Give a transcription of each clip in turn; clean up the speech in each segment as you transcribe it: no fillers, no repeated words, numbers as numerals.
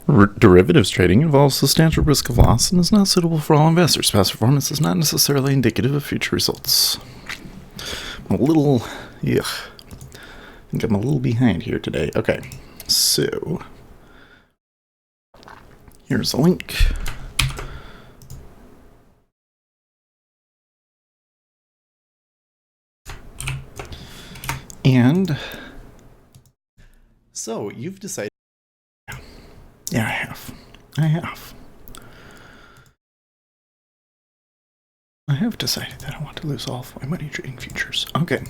Derivatives trading involves substantial risk of loss and is not suitable for all investors. Past performance is not necessarily indicative of future results. I'm a little, I think I'm a little behind here today. Okay, so here's a link. And so you've decided. Yeah, I have. I have decided that I want to lose all of my money trading futures. Okay.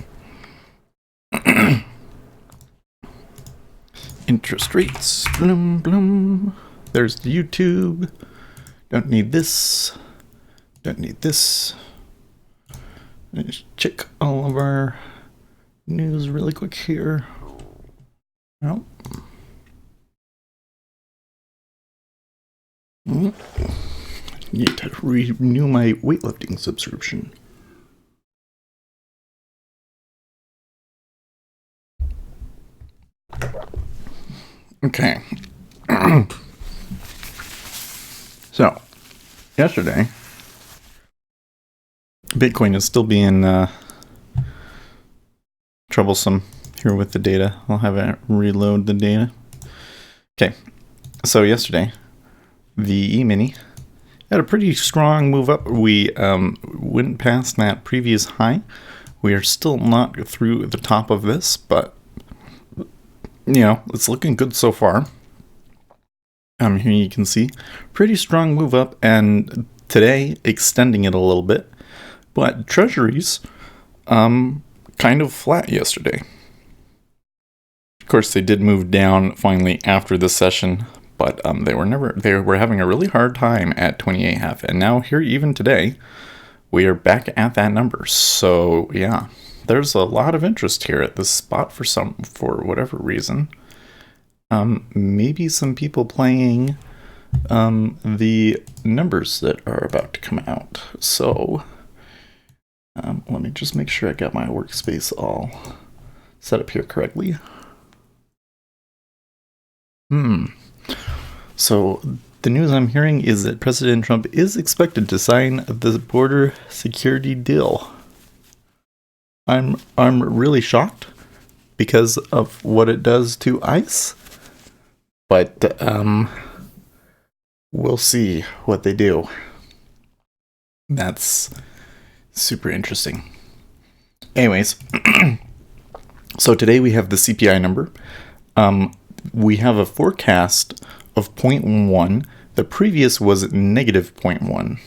Interest rates. Bloom, bloom. There's the YouTube. Don't need this. Let's check all of our news really quick here. Well. Need to renew my weightlifting subscription. Okay. So, yesterday, Bitcoin is still being troublesome here with the data. I'll have it reload the data. Okay. So yesterday, the E-mini had a pretty strong move up. We went past that previous high. We are still not through the top of this, but it's looking good so far. Here you can see pretty strong move up, and today extending it a little bit. But Treasuries kind of flat yesterday. Of course, they did move down finally after the session. But they were having a really hard time at 28.5, and now here even today, we are back at that number. So yeah, there's a lot of interest here at this spot for whatever reason. Maybe some people playing the numbers that are about to come out. So let me just make sure I got my workspace all set up here correctly. So the news I'm hearing is that President Trump is expected to sign the border security deal. I'm really shocked because of what it does to ICE, but we'll see what they do. That's super interesting. Anyways, so today we have the CPI number. We have a forecast of 0.1. The previous was negative 0.1.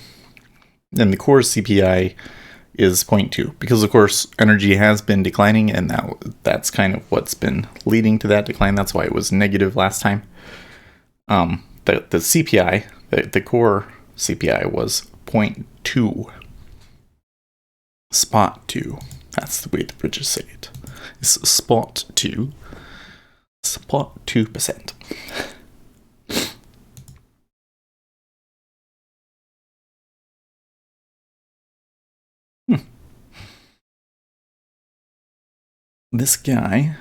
And the core CPI is 0.2. Because, of course, energy has been declining, and that's kind of what's been leading to that decline. That's why it was negative last time. The CPI, the core CPI was 0.2. Spot 2. That's the way the British say it. It's spot 2. Spot 2%. This guy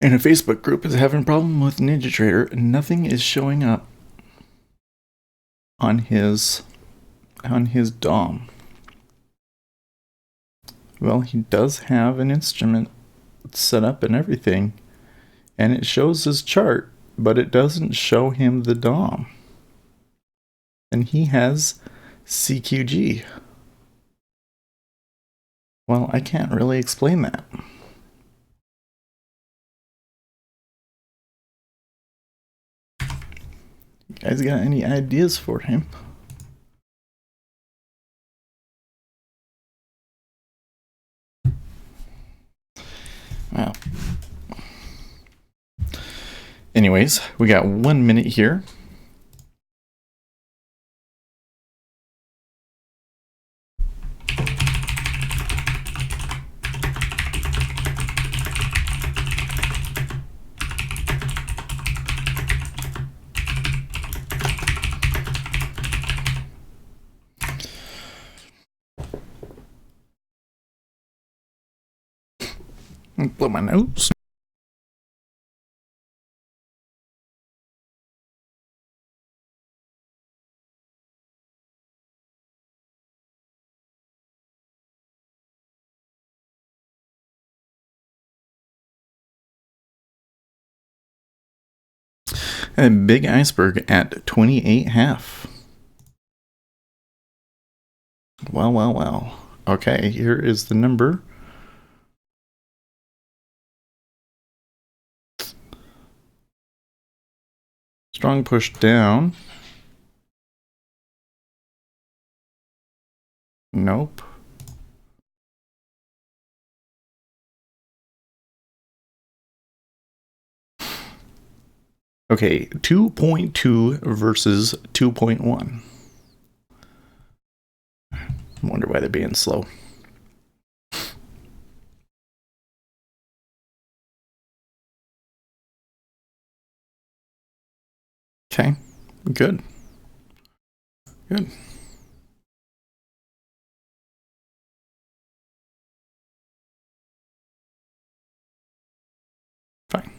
in a Facebook group is having a problem with NinjaTrader. Nothing is showing up on his DOM. Well, he does have an instrument set up and everything, and it shows his chart, but it doesn't show him the DOM. And he has CQG. Well, I can't really explain that. You guys got any ideas for him? Well. Anyways, we got 1 minute here. Blow my nose. A big iceberg at 28.5. Well. Okay, here is the number. Strong push down. Nope. Okay, 2.2 versus 2.1. I wonder why they're being slow. Okay, good. Fine.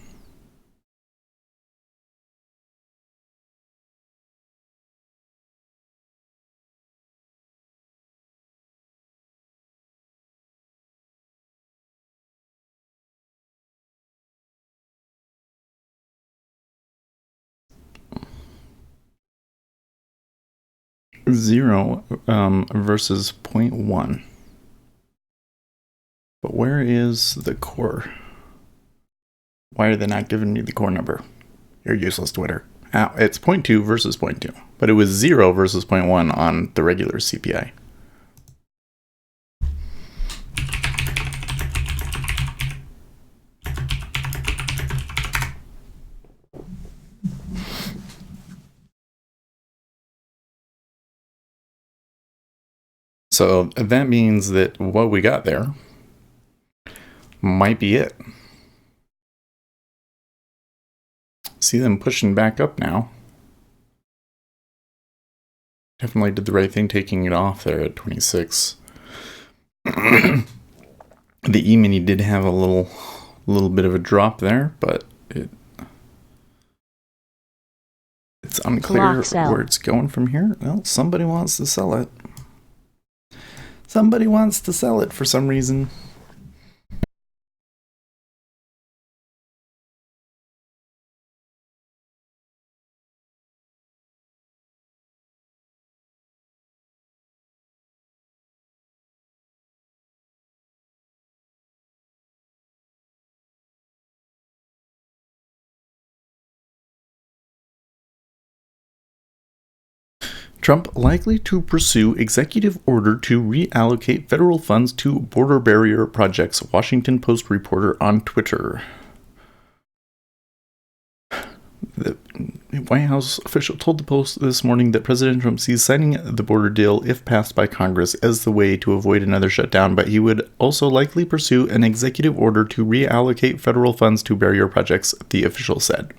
Zero versus 0.1. But where is the core? Why are they not giving me the core number? You're useless, Twitter. It's 0.2 versus 0.2. But it was 0 versus 0.1 on the regular CPI. So that means that what we got there might be it. See them pushing back up now. Definitely did the right thing taking it off there at 26. The E-mini did have a little bit of a drop there, but it's unclear where it's going from here. Well, somebody wants to sell it. Somebody wants to sell it for some reason. Trump likely to pursue executive order to reallocate federal funds to border barrier projects, Washington Post reporter on Twitter. The White House official told the Post this morning that President Trump sees signing the border deal, if passed by Congress, as the way to avoid another shutdown, but he would also likely pursue an executive order to reallocate federal funds to barrier projects, the official said.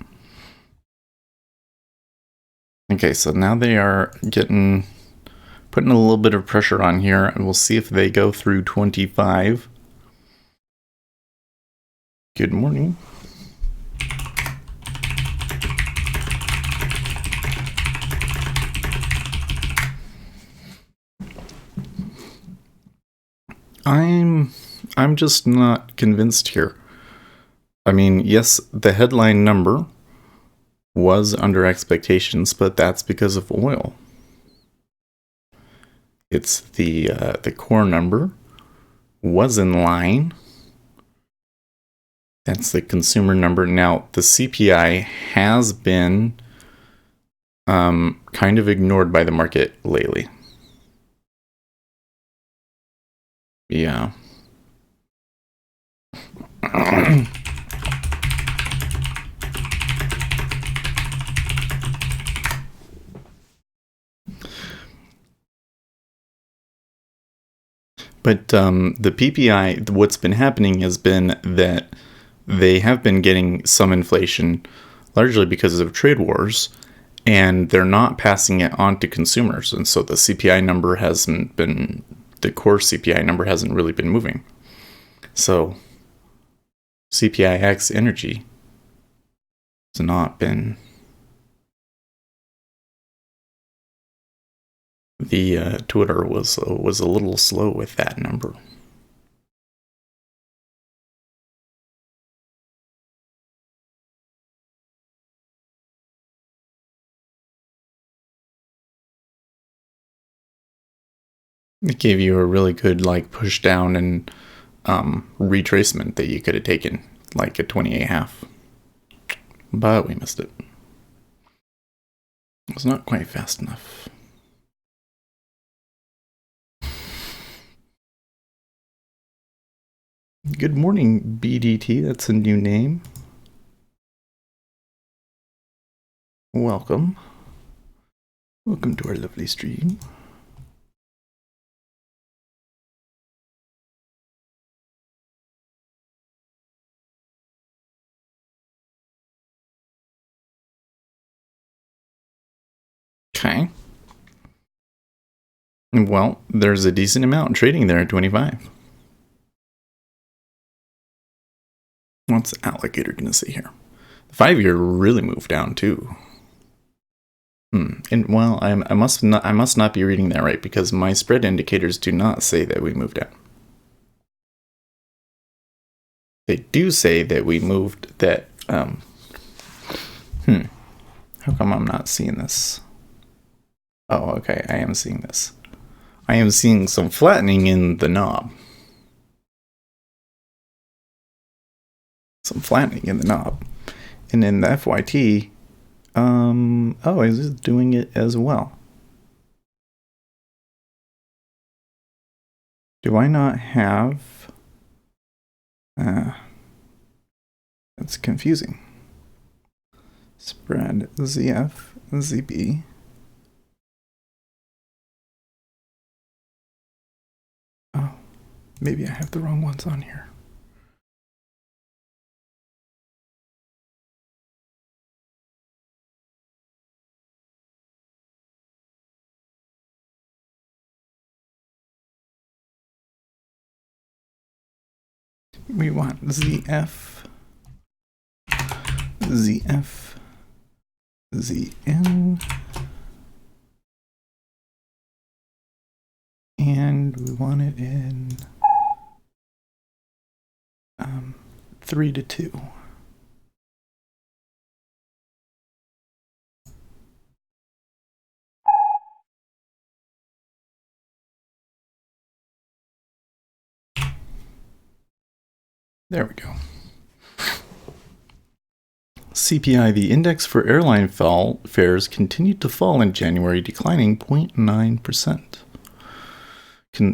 Okay, so now they are putting a little bit of pressure on here, and we'll see if they go through 25. Good morning. I'm just not convinced here. I mean, yes, the headline number was under expectations, but that's because of oil. It's the core number was in line. That's the consumer number. Now, the CPI has been kind of ignored by the market lately. Yeah. But the PPI, what's been happening has been that they have been getting some inflation, largely because of trade wars, and they're not passing it on to consumers. And so the CPI number the core CPI number hasn't really been moving. So CPIX energy has not been. The Twitter was a little slow with that number. It gave you a really good like push down and retracement that you could have taken, like a 28.5. But we missed it. It was not quite fast enough. Good morning, BDT. That's a new name. Welcome. Welcome to our lovely stream. Okay. Well, there's a decent amount trading there at 25. What's Alligator gonna say here? The 5-year really moved down too. And well, I must not be reading that right because my spread indicators do not say that we moved down. They do say that we moved that. How come I'm not seeing this? Oh, okay, I am seeing this. I am seeing some flattening in the knob. Some flattening in the knob. And in the FYT, oh, is it doing it as well? Do I not have... that's confusing. Spread ZF, ZB. Oh, maybe I have the wrong ones on here. We want ZF, ZF, ZN, and we want it in 3-2. There we go. CPI, the index for airline fares, continued to fall in January, declining 0.9%.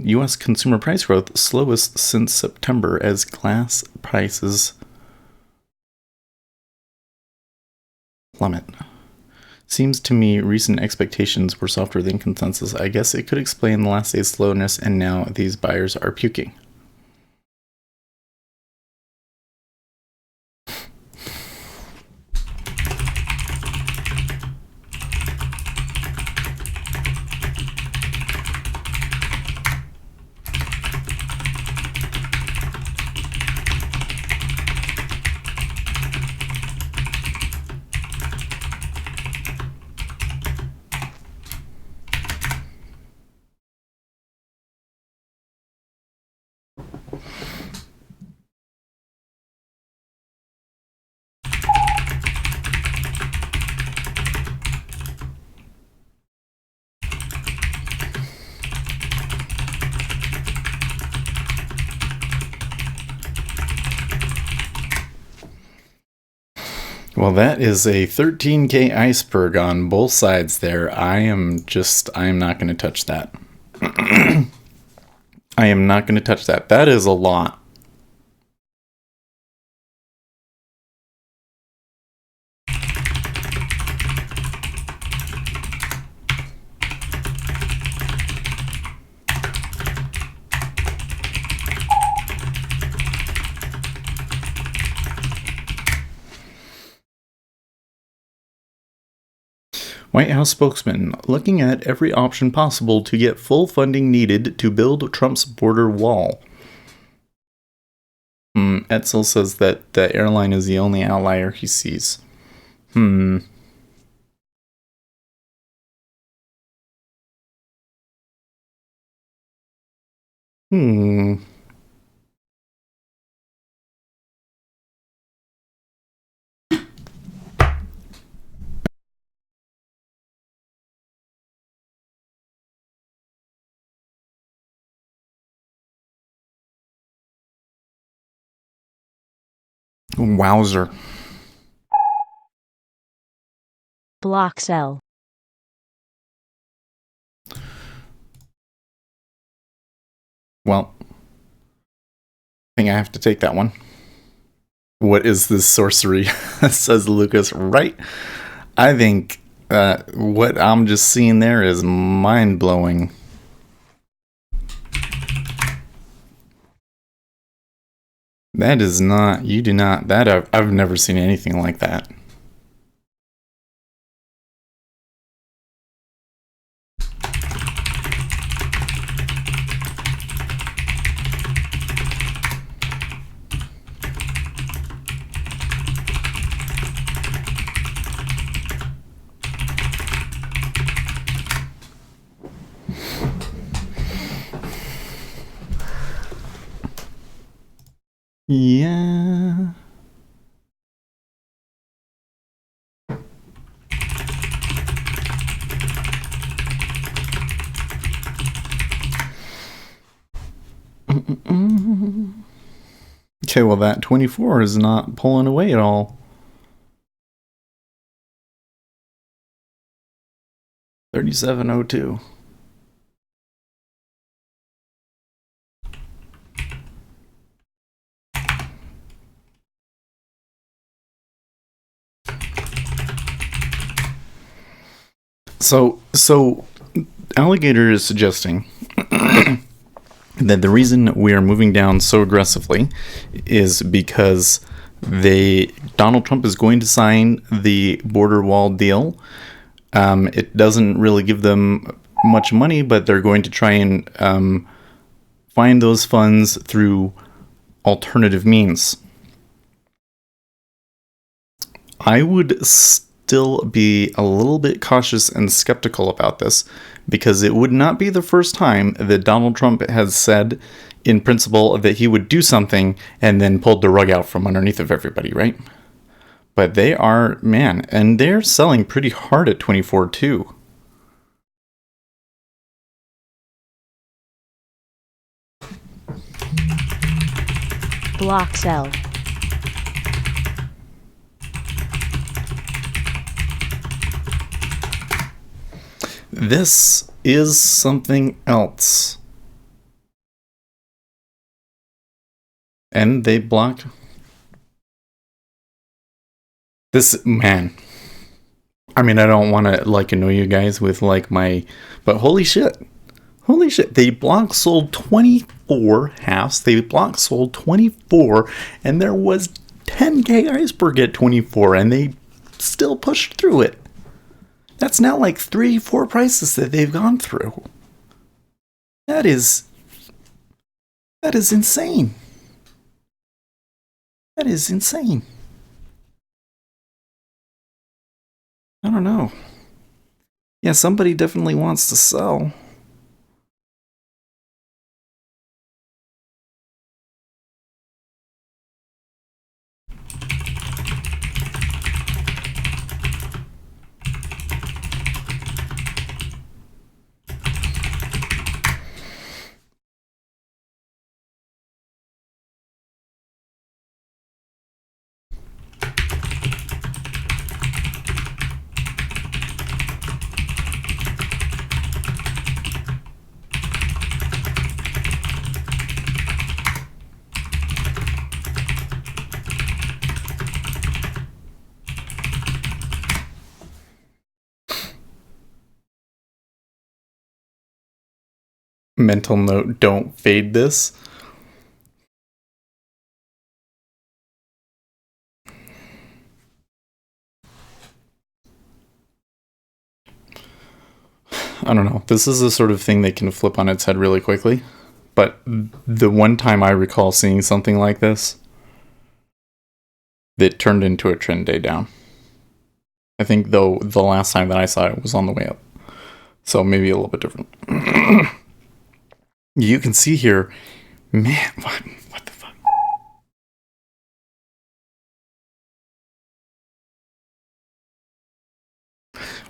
U.S. consumer price growth slowest since September as gas prices plummet. Seems to me recent expectations were softer than consensus. I guess it could explain the last day's slowness, and now these buyers are puking. Well, that is a 13K iceberg on both sides there. I'm not going to touch that. I am not going to touch that. That is a lot. White House spokesman, looking at every option possible to get full funding needed to build Trump's border wall. Etzel says that the airline is the only outlier he sees. Hmm. Wowzer. Block cell. Well, I think I have to take that one. What is this sorcery? Says Lucas. Right. I think what I'm just seeing there is mind-blowing. That is not, you do not, that I've never seen anything like that. Yeah. Okay, well that 24 is not pulling away at all. 3702. So Alligator is suggesting that the reason we are moving down so aggressively is because Donald Trump is going to sign the border wall deal. It doesn't really give them much money, but they're going to try and find those funds through alternative means. I would still be a little bit cautious and skeptical about this, because it would not be the first time that Donald Trump has said in principle that he would do something and then pulled the rug out from underneath of everybody, right? But they are, man, and they're selling pretty hard at 24 too. Block cell. This is something else. And they blocked. This, man. I mean, I don't want to, like, annoy you guys with, like, but holy shit. Holy shit. They block sold 24 halves. They block sold 24, and there was 10K iceberg at 24, and they still pushed through it. That's now like 3-4 prices that they've gone through. That is insane. That is insane. I don't know. Yeah, somebody definitely wants to sell. Mental note, don't fade this. I don't know. This is the sort of thing that can flip on its head really quickly. But the one time I recall seeing something like this, that turned into a trend day down. I think, though, the last time that I saw it was on the way up. So maybe a little bit different. You can see here, man, what the fuck?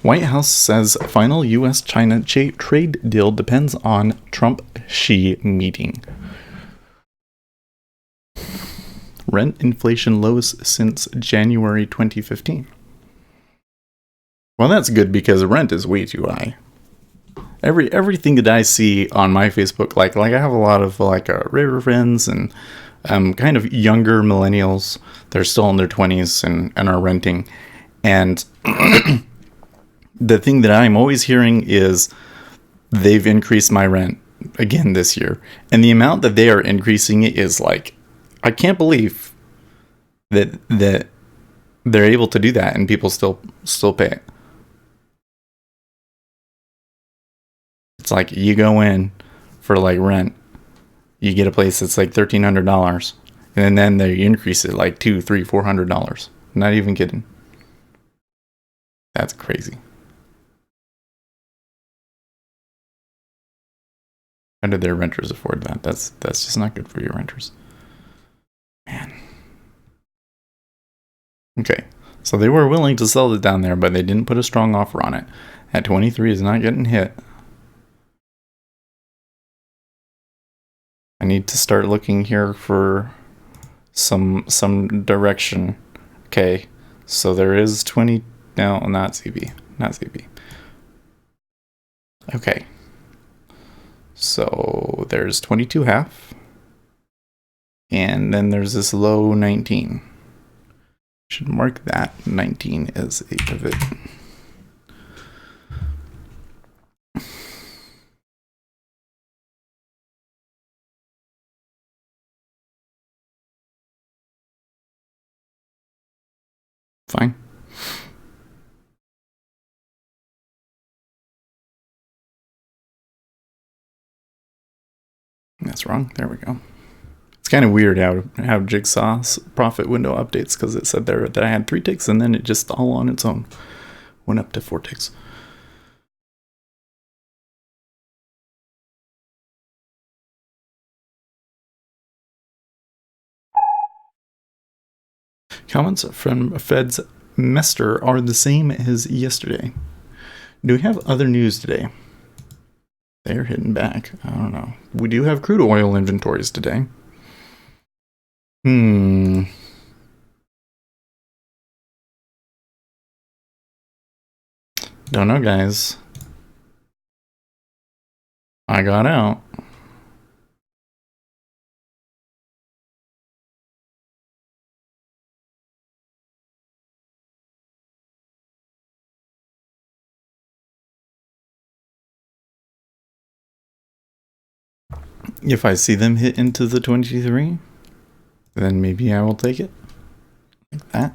White House says final U.S.-China trade deal depends on Trump-Xi meeting. rent inflation lows since January 2015. Well, that's good because rent is way too high. Everything that I see on my Facebook, like I have a lot of river friends and kind of younger millennials. They're still in their 20s and are renting. And the thing that I'm always hearing is they've increased my rent again this year. And the amount that they are increasing it is like, I can't believe that they're able to do that and people still pay it. It's like you go in for like rent, you get a place that's like $1,300, and then they increase it like $200, $300, $400. Not even kidding. That's crazy. How do their renters afford that? That's just not good for your renters. Man. Okay, so they were willing to sell it down there, but they didn't put a strong offer on it. At 23 is not getting hit. I need to start looking here for some direction. Okay, so there is 20. No, not CB. Not CB. Okay. So there's 22 half. And then there's this low 19. Should mark that 19 as a pivot. Fine. That's wrong. There we go. It's kind of weird how Jigsaw's profit window updates, because it said there that I had 3 ticks and then it just all on its own went up to 4 ticks. Comments from Fed's Mester are the same as yesterday. Do we have other news today? They're hitting back. I don't know. We do have crude oil inventories today. Don't know, guys. I got out. If I see them hit into the 23, then maybe I will take it. Like that.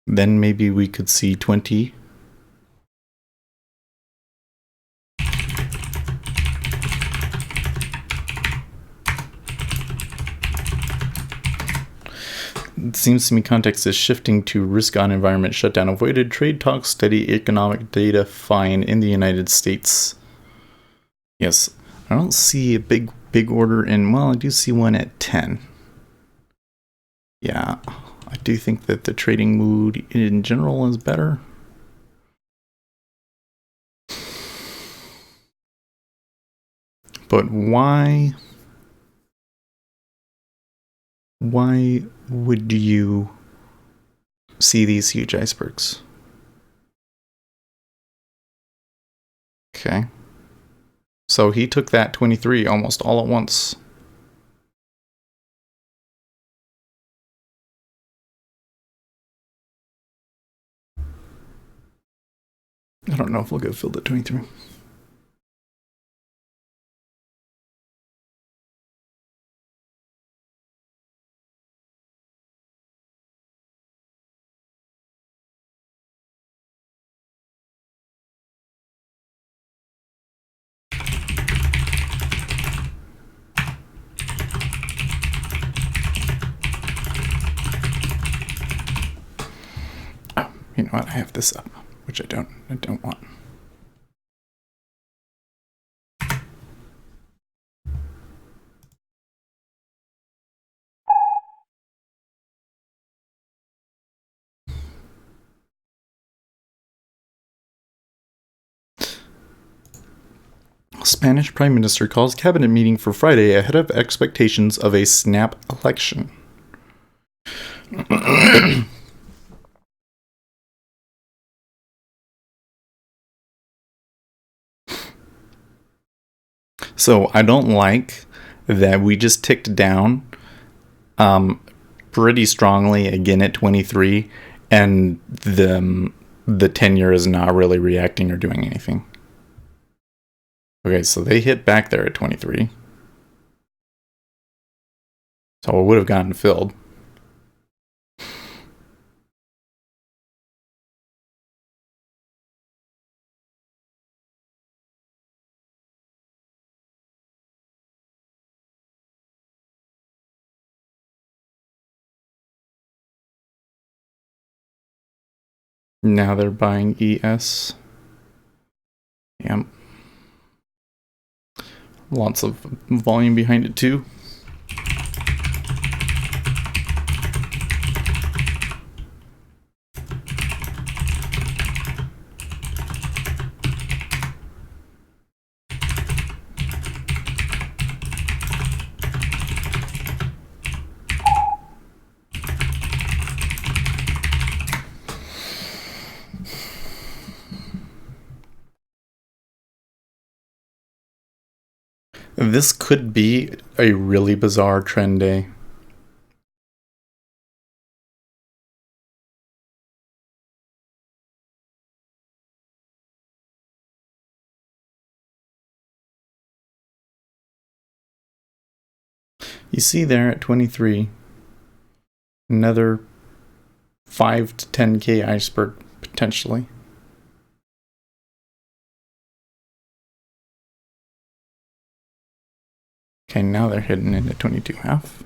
Then maybe we could see 20. It seems to me context is shifting to risk on environment shutdown avoided, trade talks, steady economic data fine in the United States. Yes, I don't see a big order in, well, I do see one at 10. Yeah, I do think that the trading mood in general is better. But why would you see these huge icebergs? Okay. So he took that 23 almost all at once. I don't know if we'll get filled at 23. Oh, you know what? I have this up, which I don't want. Spanish Prime Minister calls cabinet meeting for Friday ahead of expectations of a snap election. So I don't like that we just ticked down pretty strongly again at 23, and the tenure is not really reacting or doing anything. Okay, so they hit back there at 23. So it would have gotten filled. Now they're buying ES. Yep. Lots of volume behind it too. This could be a really bizarre trend day. You see there at 23, another 5 to 10k iceberg potentially. Okay, now they're hitting it at 22.5.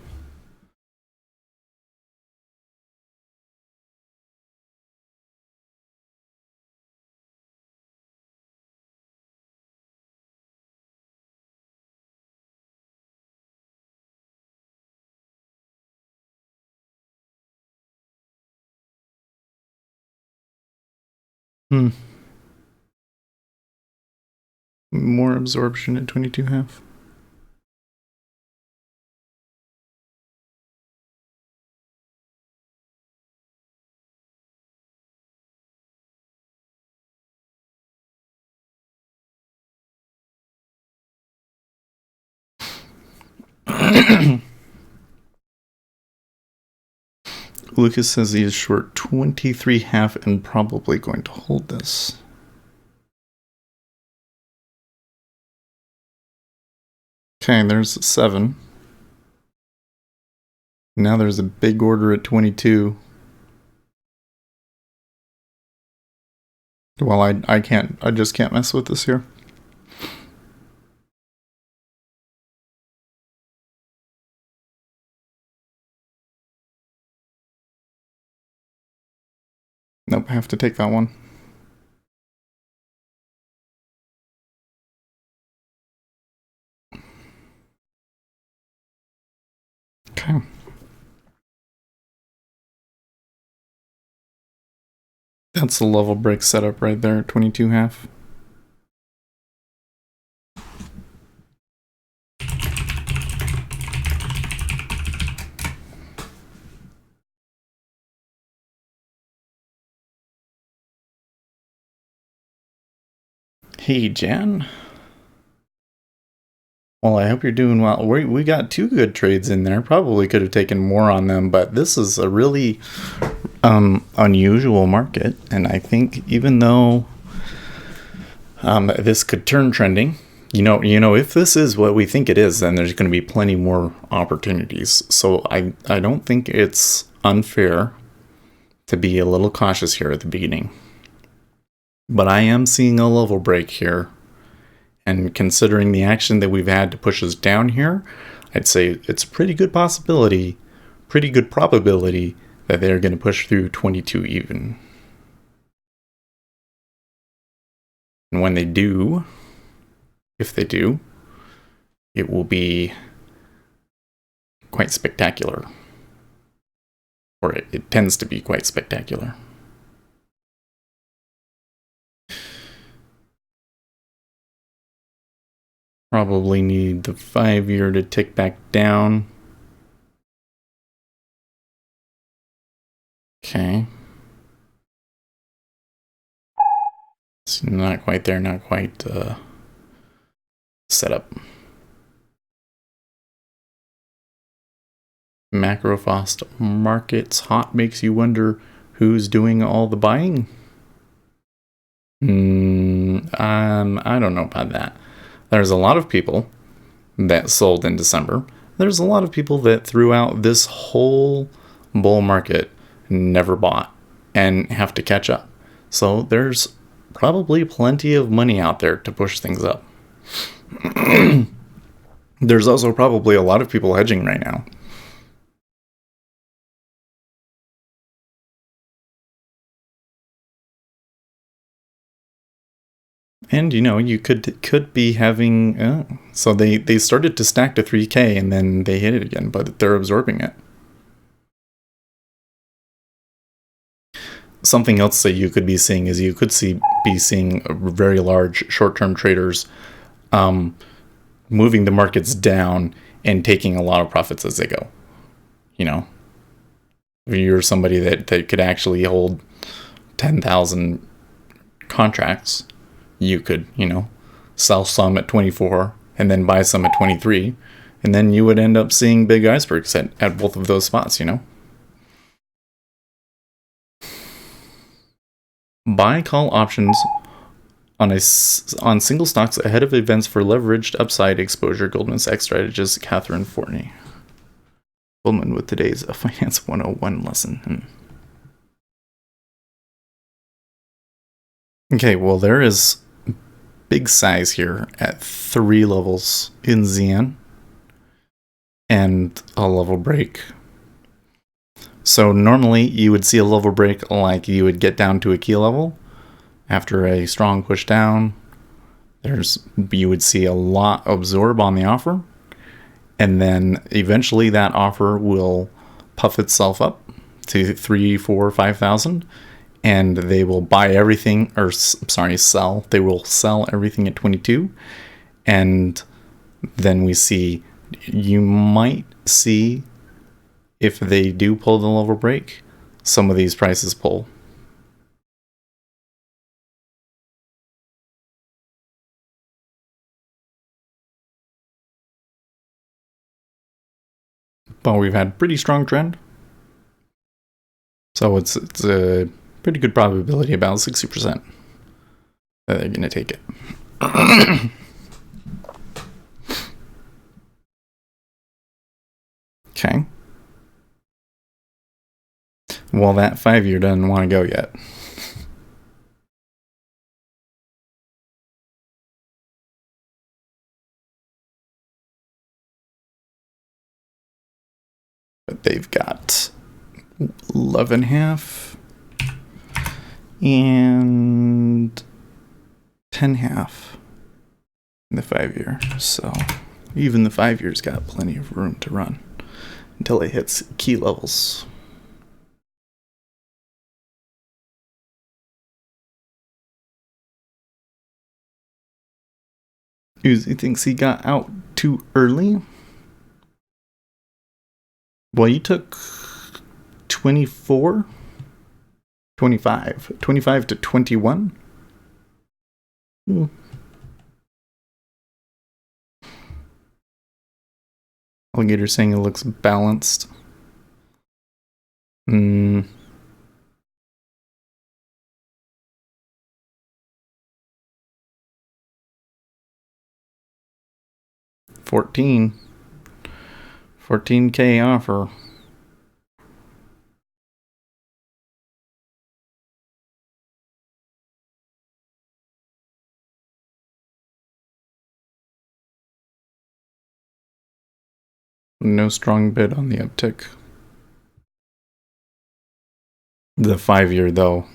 More absorption at 22.5. Lucas says he is short 23.5 and probably going to hold this. Okay, there's 7. Now there's a big order at 22. Well, I just can't mess with this here. Nope, I have to take that one. Okay. That's the level break setup right there at 22.5. Hey, Jan. Well, I hope you're doing well. We got 2 good trades in there. Probably could have taken more on them, but this is a really unusual market. And I think even though this could turn trending, you know, if this is what we think it is, then there's going to be plenty more opportunities. So I don't think it's unfair to be a little cautious here at the beginning. But I am seeing a level break here. And considering the action that we've had to push us down here, I'd say it's a pretty good possibility, pretty good probability that they're going to push through 22 even. And when they do, if they do, it will be quite spectacular. Or it tends to be quite spectacular. Probably need the 5-year to tick back down. Okay. It's not quite there, not quite set up. Macrofast markets hot makes you wonder who's doing all the buying. I don't know about that. There's a lot of people that sold in December. There's a lot of people that throughout this whole bull market never bought and have to catch up. So there's probably plenty of money out there to push things up. There's also probably a lot of people hedging right now. And you could be having so they started to stack to 3K and then they hit it again, but they're absorbing it. Something else that you could be seeing is you could be seeing very large short-term traders moving the markets down and taking a lot of profits as they go. If you're somebody that could actually hold 10,000 contracts, you could, sell some at 24 and then buy some at 23. And then you would end up seeing big icebergs at both of those spots, Buy call options on single stocks ahead of events for leveraged upside exposure. Goldman Sachs strategist Catherine Fortney. Goldman with today's Finance 101 lesson. Okay, well, there is big size here at 3 levels in Xian and a level break. So normally you would see a level break like you would get down to a key level after a strong push down. You would see a lot absorb on the offer, and then eventually that offer will puff itself up to 3, 4, 5,000, and they will buy everything, sell. They will sell everything at 22, and then you might see, if they do pull the level break, some of these prices pull. But we've had pretty strong trend. So it's a pretty good probability, about 60%, that they're going to take it. Okay. Well, that 5-year doesn't want to go yet. But they've got 11.5 and 10.5 in the 5-year. So even the 5-year's got plenty of room to run until it hits key levels. Uzi thinks he got out too early. Well, you took 25 to 21. Alligator saying it looks balanced. 14K offer. No strong bid on the uptick. The 5-year, though,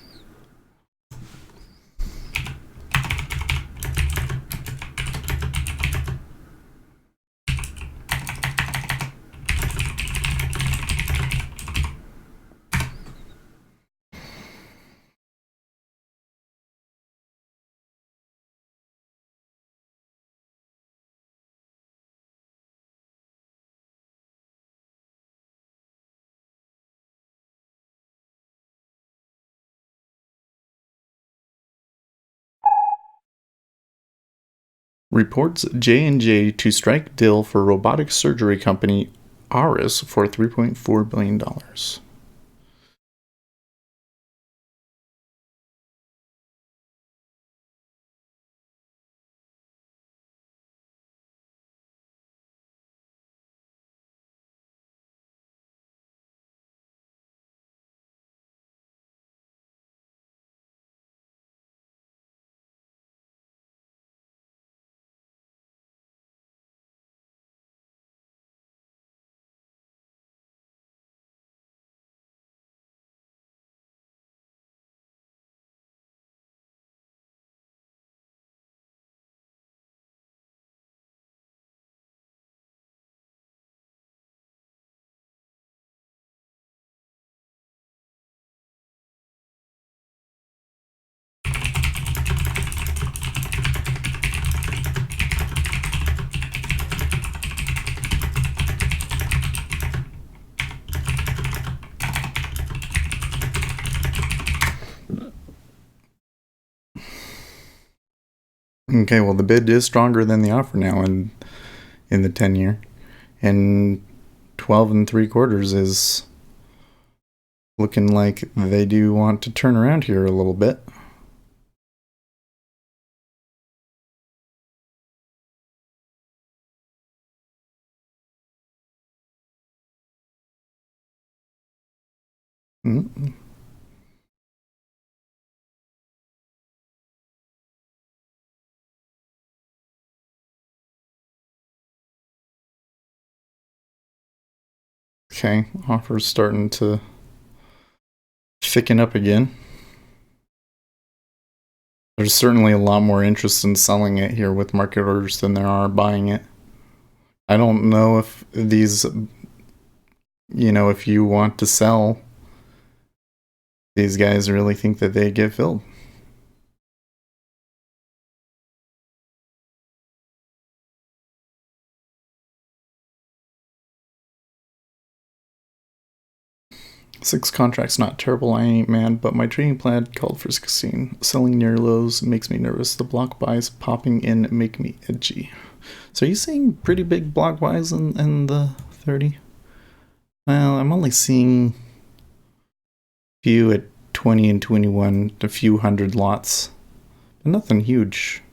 Reports J&J to strike deal for robotic surgery company Aris for $3.4 billion. Okay, well, the bid is stronger than the offer now in the 10-year. And 12 and 3/4 is looking like they do want to turn around here a little bit. Mm. Okay, offer's starting to thicken up again. There's certainly a lot more interest in selling it here with market orders than there are buying it. I don't know if these, if you want to sell, these guys really think that they get filled. Six contracts, not terrible, I ain't mad, but my trading plan called for 16. Selling near lows makes me nervous. The block buys popping in make me edgy. So are you seeing pretty big block buys in the 30? Well, I'm only seeing a few at 20 and 21, a few hundred lots, but nothing huge.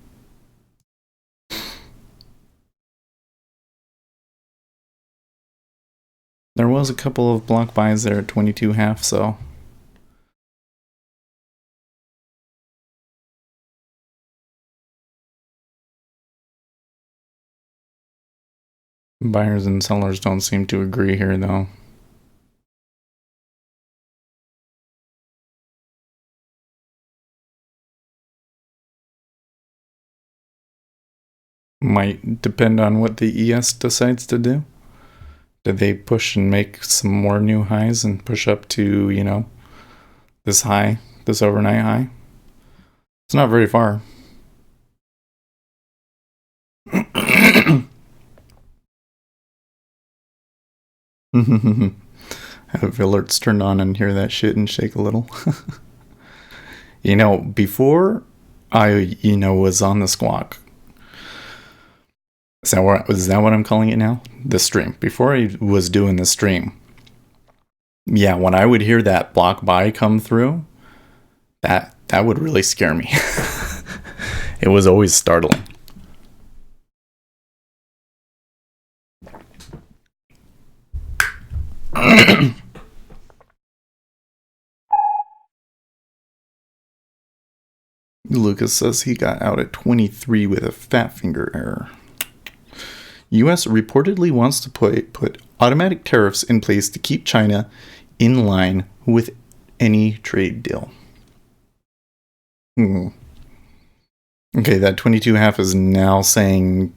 There was a couple of block buys there at 22.5, so buyers and sellers don't seem to agree here, though. Might depend on what the ES decides to do. Did they push and make some more new highs and push up to, this high, this overnight high? It's not very far. Have alerts turned on and hear that shit and shake a little. Before I, was on the squawk. Is that what I'm calling it now? The stream. Before I was doing the stream, yeah, when I would hear that block buy come through, that would really scare me. It was always startling. Lucas says he got out at 23 with a fat finger error. U.S. reportedly wants to put automatic tariffs in place to keep China in line with any trade deal. Okay, that 22.5 is now saying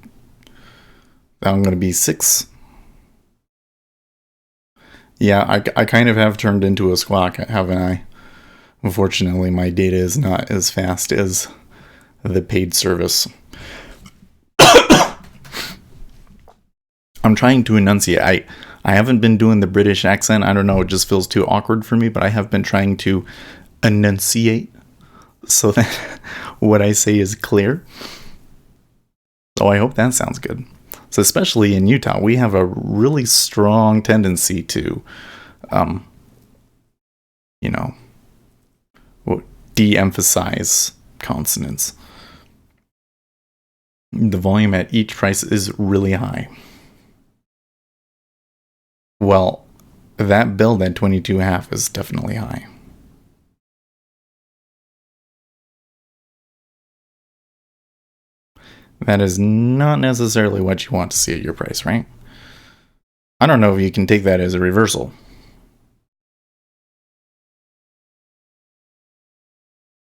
that I'm going to be 6. Yeah, I kind of have turned into a squawk, haven't I? Unfortunately, my data is not as fast as the paid service. I'm trying to enunciate. I haven't been doing the British accent. I don't know, it just feels too awkward for me, but I have been trying to enunciate so that what I say is clear. So I hope that sounds good. So especially in Utah, we have a really strong tendency to, you know, de-emphasize consonants. The volume at each price is really high. Well, that build at 22.5 is definitely high. That is not necessarily what you want to see at your price, right? I don't know if you can take that as a reversal.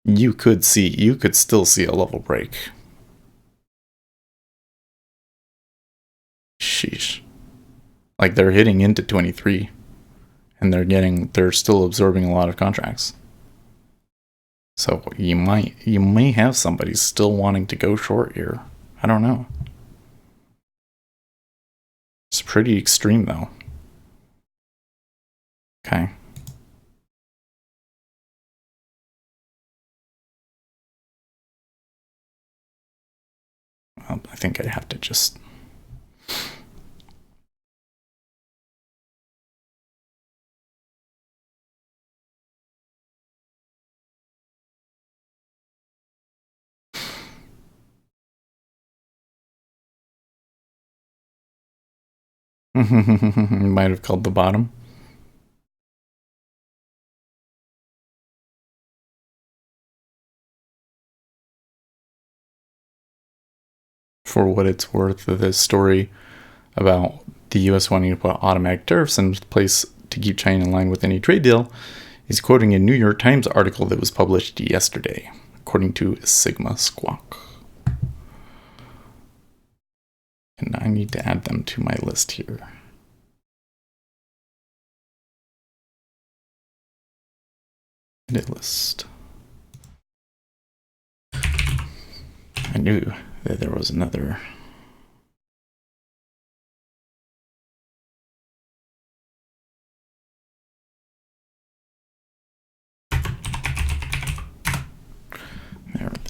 You could still see a level break. Sheesh. Like they're hitting into 23 and they're still absorbing a lot of contracts. So you may have somebody still wanting to go short here. I don't know. It's pretty extreme though. Okay. Well, I think I have to just might have called the bottom. For what it's worth, this story about the U.S. wanting to put automatic tariffs in place to keep China in line with any trade deal is quoting a New York Times article that was published yesterday, according to Sigma Squawk. And I need to add them to my list here. Edit list. I knew that there was another.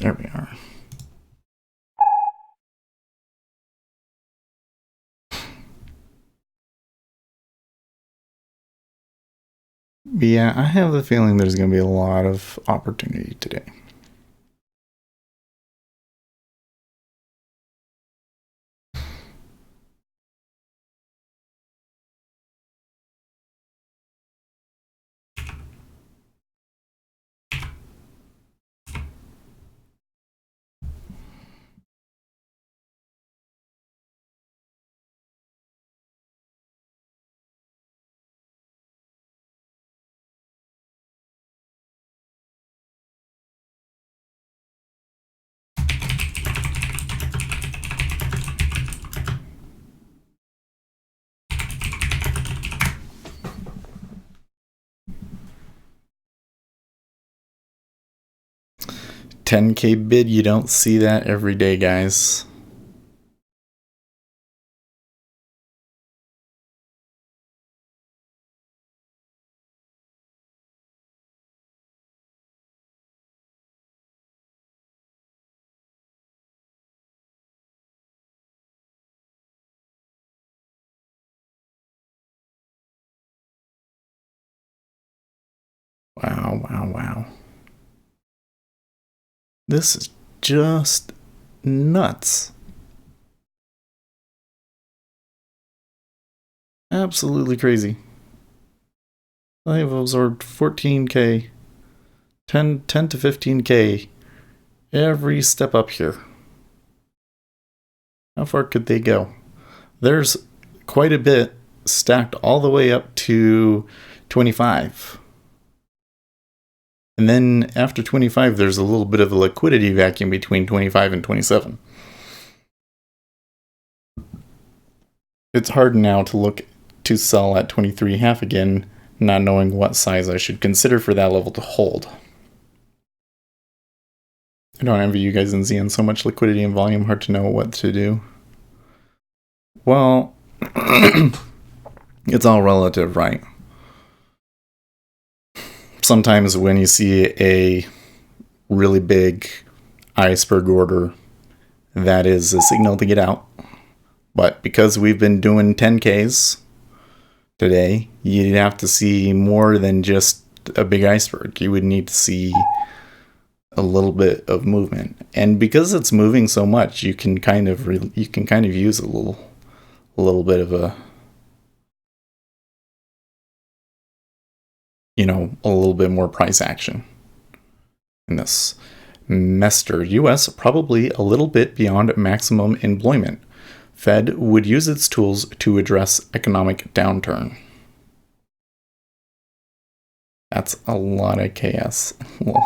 There we are. But yeah, I have the feeling there's going to be a lot of opportunity today. $10K bid, you don't see that every day, guys. Wow. This is just nuts. Absolutely crazy. I have absorbed 14K, 10 to 15K every step up here. How far could they go? There's quite a bit stacked all the way up to 25. And then after 25, there's a little bit of a liquidity vacuum between 25 and 27. It's hard now to look to sell at 23.5 again, not knowing what size I should consider for that level to hold. I don't envy you guys in Xeon. So much liquidity and volume, hard to know what to do. Well, it's all relative, right? Sometimes when you see a really big iceberg order, that is a signal to get out. But because we've been doing 10Ks today, you'd have to see more than just a big iceberg. You would need to see a little bit of movement. And because it's moving so much, you can kind of use a little bit of a a little bit more price action in this. Mester, US probably a little bit beyond maximum employment. Fed would use its tools to address economic downturn. That's a lot of KS. Well,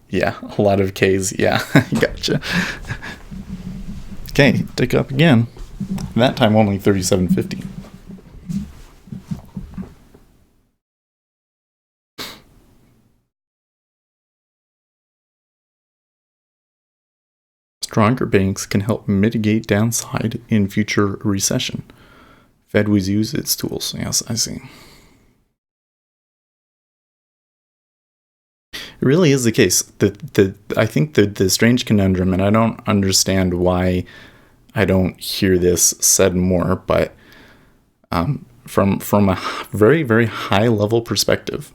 yeah, a lot of Ks. Yeah, gotcha. Okay, tick up again. That time only 37.50. Stronger banks can help mitigate downside in future recession. Fed would use its tools. Yes, I see. It really is the case. I think the strange conundrum, and I don't understand why I don't hear this said more, but from a very, very high level perspective,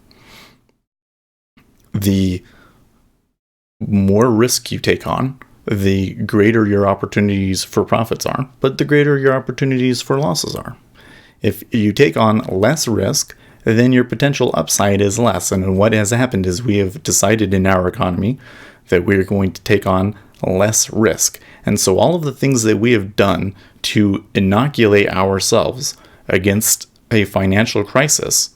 the more risk you take on, the greater your opportunities for profits are, but the greater your opportunities for losses are. If you take on less risk, then your potential upside is less. And what has happened is we have decided in our economy that we're going to take on less risk. And so all of the things that we have done to inoculate ourselves against a financial crisis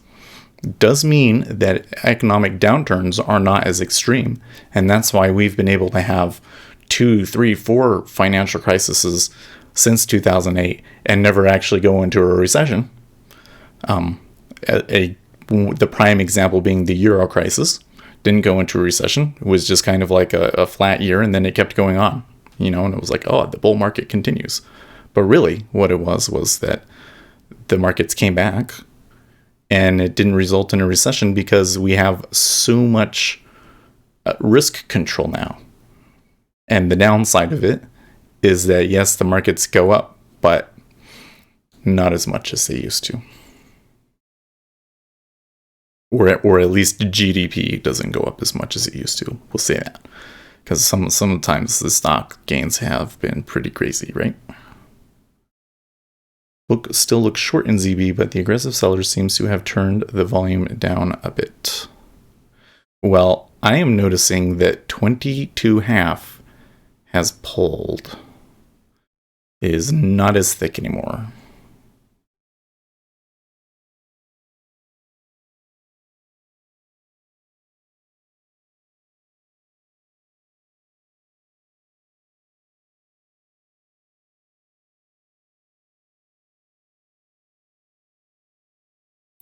does mean that economic downturns are not as extreme. And that's why we've been able to have 2, 3, 4 financial crises since 2008 and never actually go into a recession. The prime example being the Euro crisis. Didn't go into a recession. It was just kind of like a flat year, and then it kept going on, and it was like, oh, the bull market continues. But really, what it was that the markets came back, and it didn't result in a recession because we have so much risk control now. And the downside of it is that, yes, the markets go up, but not as much as they used to. Or at least GDP doesn't go up as much as it used to. We'll say that. Because sometimes the stock gains have been pretty crazy, right? Still looks short in ZB, but the aggressive seller seems to have turned the volume down a bit. Well, I am noticing that 22.5 has pulled. It is not as thick anymore.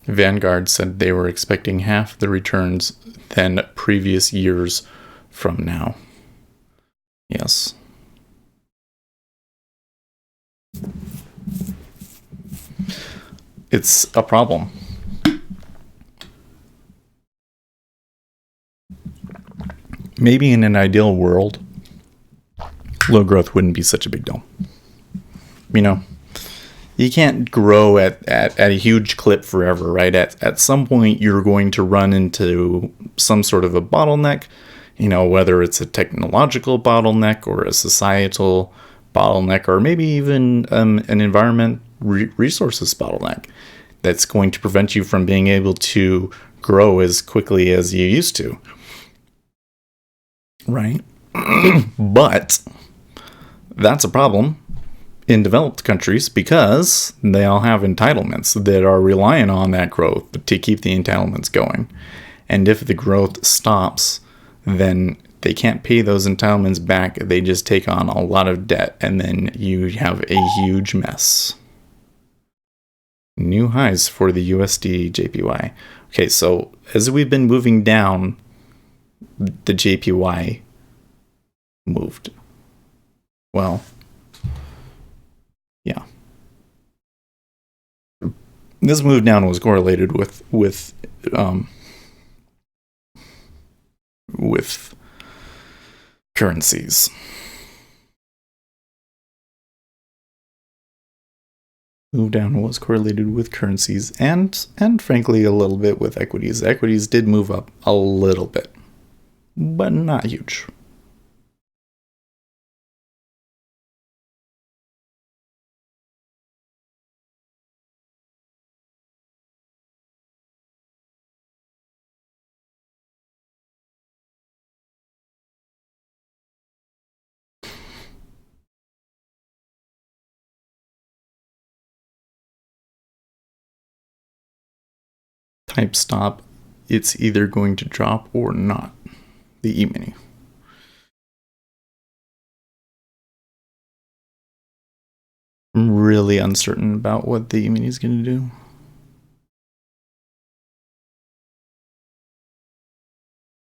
Vanguard said they were expecting half the returns than previous years from now. Yes. It's a problem. Maybe in an ideal world, low growth wouldn't be such a big deal. You can't grow at a huge clip forever, right? At some point, you're going to run into some sort of a bottleneck, whether it's a technological bottleneck or a societal bottleneck, or maybe even an environment resources bottleneck that's going to prevent you from being able to grow as quickly as you used to, right? But that's a problem in developed countries because they all have entitlements that are relying on that growth to keep the entitlements going. And if the growth stops, then they can't pay those entitlements back. They just take on a lot of debt, and then you have a huge mess. New highs for the USD JPY. Okay, so as we've been moving down, the JPY moved. Well, yeah. This move down was correlated with currencies. Move down was correlated with currencies and frankly a little bit with equities. Equities did move up a little bit, but not huge. Type stop, it's either going to drop or not. The E-mini. I'm really uncertain about what the E-mini is going to do.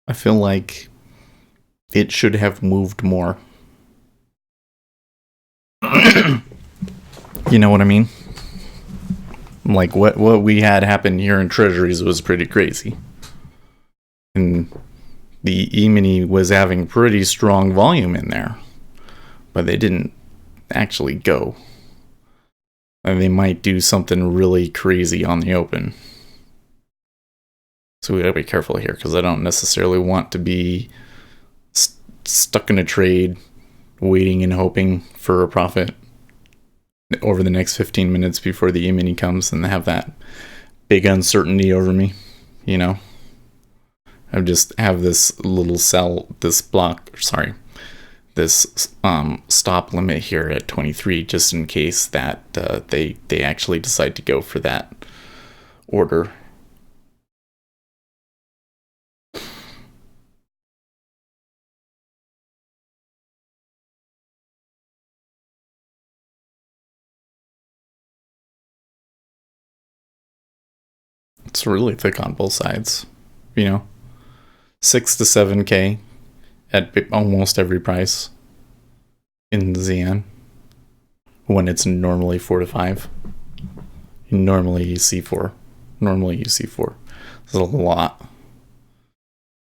I feel like it should have moved more. You know what I mean? Like what we had happen here in Treasuries was pretty crazy. And the E-mini was having pretty strong volume in there. But they didn't actually go. And they might do something really crazy on the open. So we gotta be careful here, because I don't necessarily want to be stuck in a trade, waiting and hoping for a profit over the next 15 minutes before the E-mini comes and have that big uncertainty over me, you know? I just have this little this stop limit here at 23, just in case that they actually decide to go for that order. It's really thick on both sides, you know? 6 to 7K at almost every price in the ZN, when it's normally 4 to 5. Normally you see 4. There's a lot.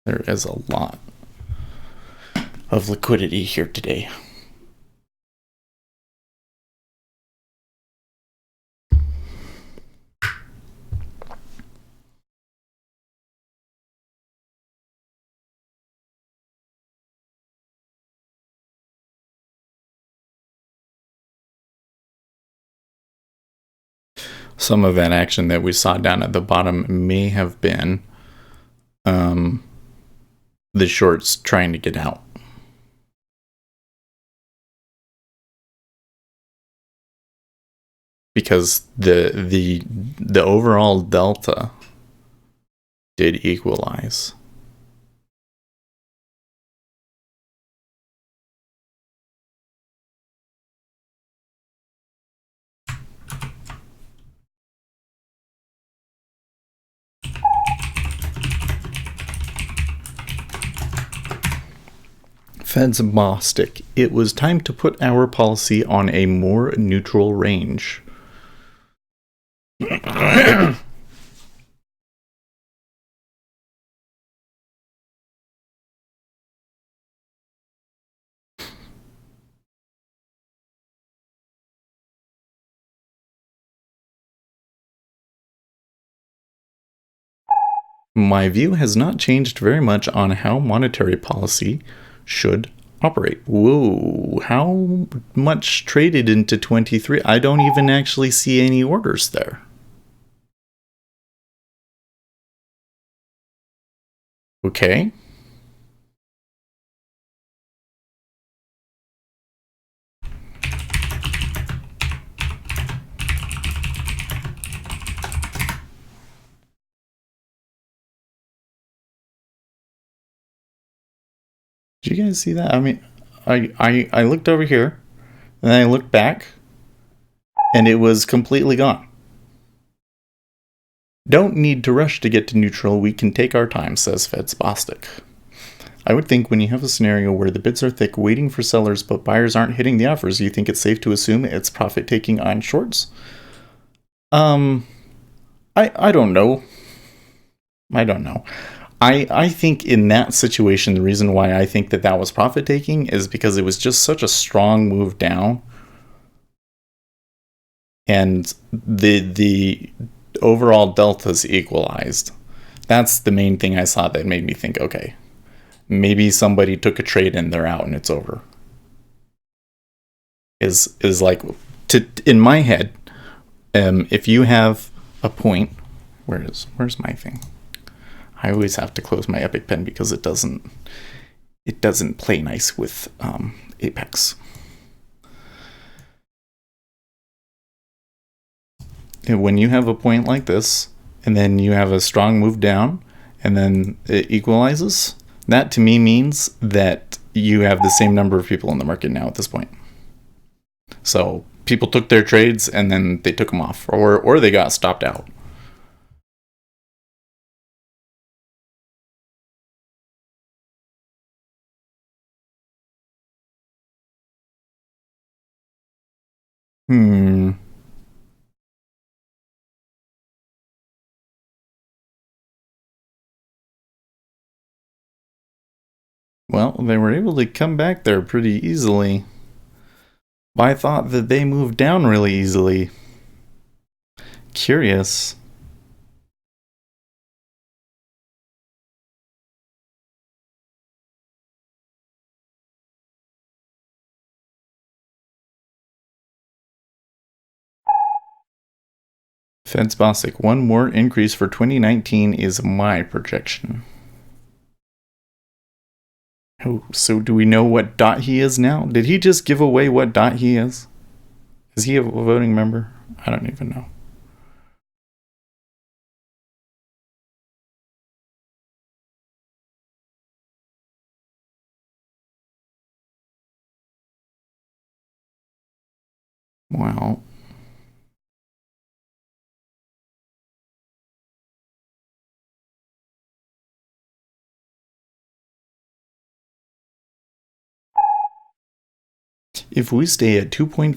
There is a lot of liquidity here today. Some of that action that we saw down at the bottom may have been the shorts trying to get out. Because the overall delta did equalize. Fed's Bostic. It was time to put our policy on a more neutral range. My view has not changed very much on how monetary policy should operate. Whoa, how much traded into 23? I don't even actually see any orders there. Okay. Did you guys see that? I mean, I looked over here, and then I looked back, and it was completely gone. Don't need to rush to get to neutral. We can take our time, says Fed's Bostic. I would think when you have a scenario where the bids are thick, waiting for sellers, but buyers aren't hitting the offers, you think it's safe to assume it's profit taking on shorts? I don't know. I think in that situation, the reason why I think that was profit taking is because it was just such a strong move down. and the overall delta's equalized. That's the main thing I saw that made me think, okay, maybe somebody took a trade and they're out and it's over. Is like, in my head, if you have a point, where's my thing? I always have to close my Epic Pen because it doesn't play nice with Apex. And when you have a point like this, and then you have a strong move down, and then it equalizes, that to me means that you have the same number of people in the market now at this point. So people took their trades and then they took them off, or they got stopped out. Well, they were able to come back there pretty easily. I thought that they moved down really easily. Curious. Feds Bosick, one more increase for 2019 is my projection. Oh, so do we know what dot he is now? Did he just give away what dot he is? Is he a voting member? I don't even know. Wow. If we stay at 2.5%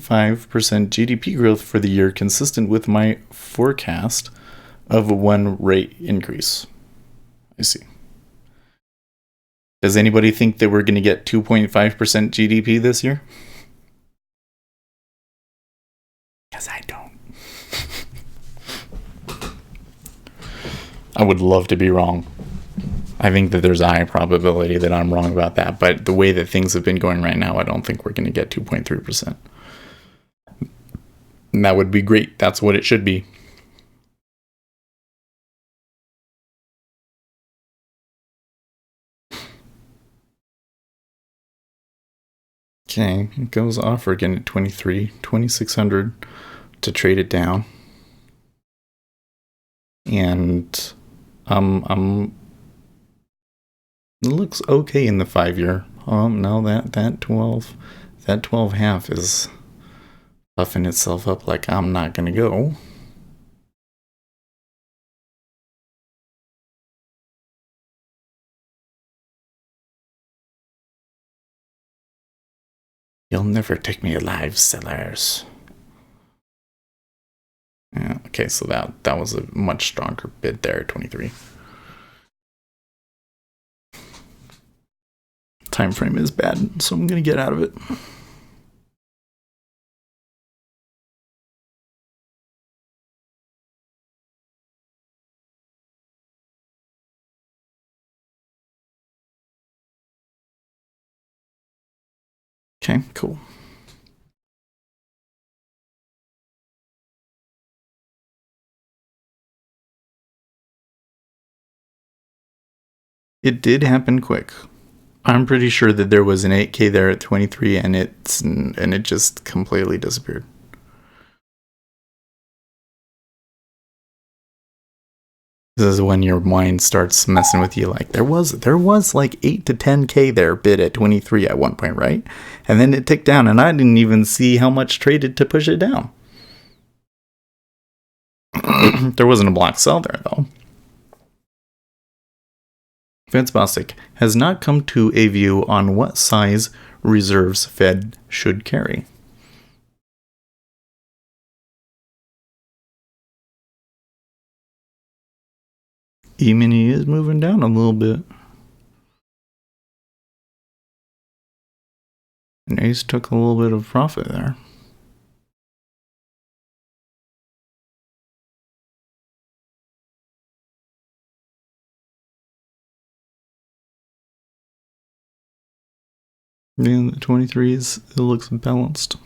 GDP growth for the year, consistent with my forecast of a one rate increase. I see. Does anybody think that we're going to get 2.5% GDP this year? Because I don't. I would love to be wrong. I think that there's a high probability that I'm wrong about that, but the way that things have been going right now, I don't think we're going to get 2.3%. And that would be great. That's what it should be. Okay, it goes offer again at 2,600 to trade it down. And it looks okay in the 5-year. No, that 12 half is puffing itself up like I'm not gonna go. You'll never take me alive, sellers. Yeah, okay, so that was a much stronger bid there at 23. Time frame is bad, so I'm gonna get out of it. Okay, cool. It did happen quick. I'm pretty sure that there was an 8K there at 23 and it just completely disappeared. This is when your mind starts messing with you. Like there was like 8 to 10K there bid at 23 at one point, right? And then it ticked down and I didn't even see how much traded to push it down. There wasn't a block sell there though. Fed's Bostic has not come to a view on what size reserves Fed should carry. E-mini is moving down a little bit. And Ace took a little bit of profit there. And the 23s, it looks balanced.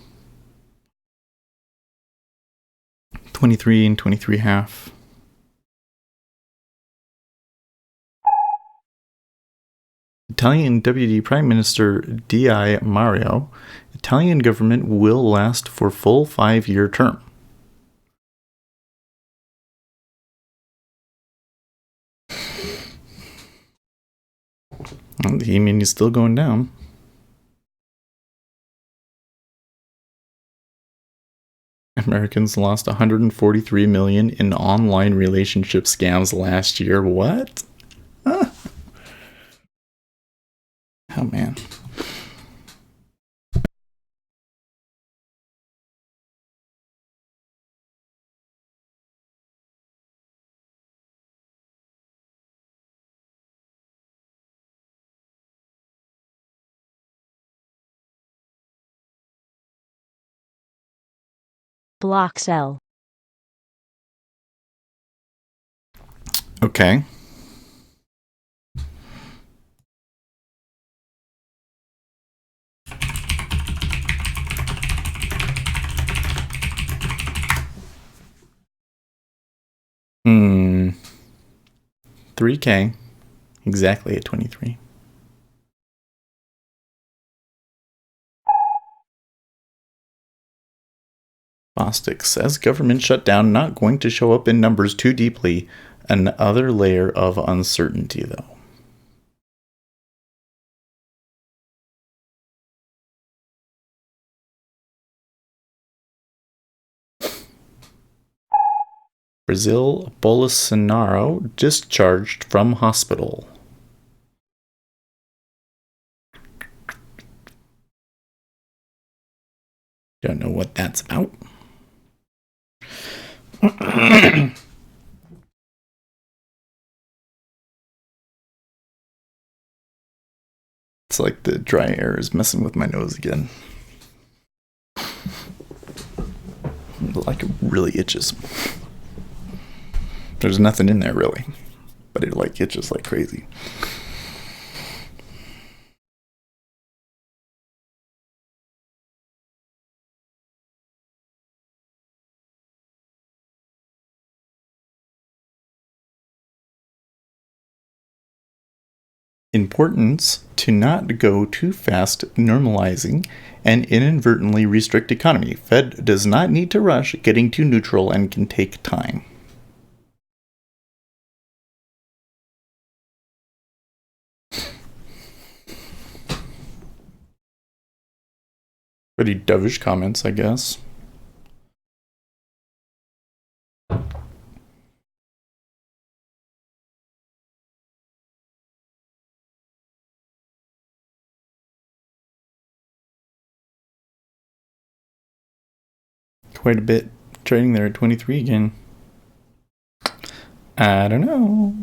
23 and 23 half. Italian Deputy Prime Minister Di Mario. Italian government will last for full 5-year term. The Yemen is still going down. Americans lost 143 million in online relationship scams last year. What? Huh? Oh man. Block cell. Okay. Hmm. 3K. Exactly at 23. Bostic says government shutdown not going to show up in numbers too deeply. Another layer of uncertainty, though. Brazil, Bolsonaro discharged from hospital. Don't know what that's about. It's like the dry air is messing with my nose again. Like it really itches. There's nothing in there really, but it like itches like crazy. Importance to not go too fast normalizing and inadvertently restrict economy. Fed does not need to rush getting too neutral and can take time. Pretty dovish comments, I guess. Quite a bit. Trading there at 23 again. I don't know.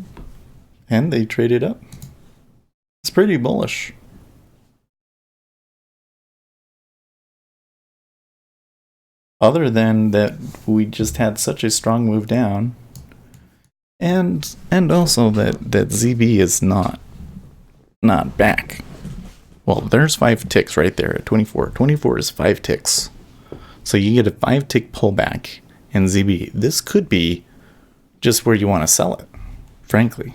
And they traded up. It's pretty bullish. Other than that, we just had such a strong move down, and also that ZB is not back. Well, there's 5 ticks right there at 24. 24 is 5 ticks, so you get a 5 tick pullback in ZB. This could be just where you want to sell it, frankly.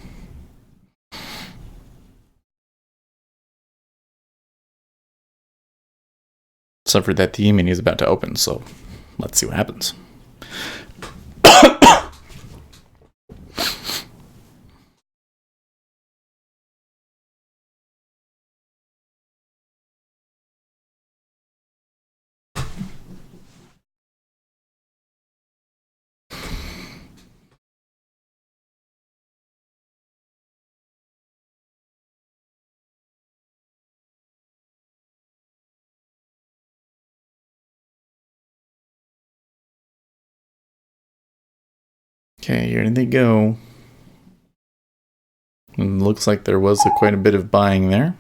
Except for that the E-mini is about to open, so let's see what happens. Okay, here they go. It looks like there was quite a bit of buying there.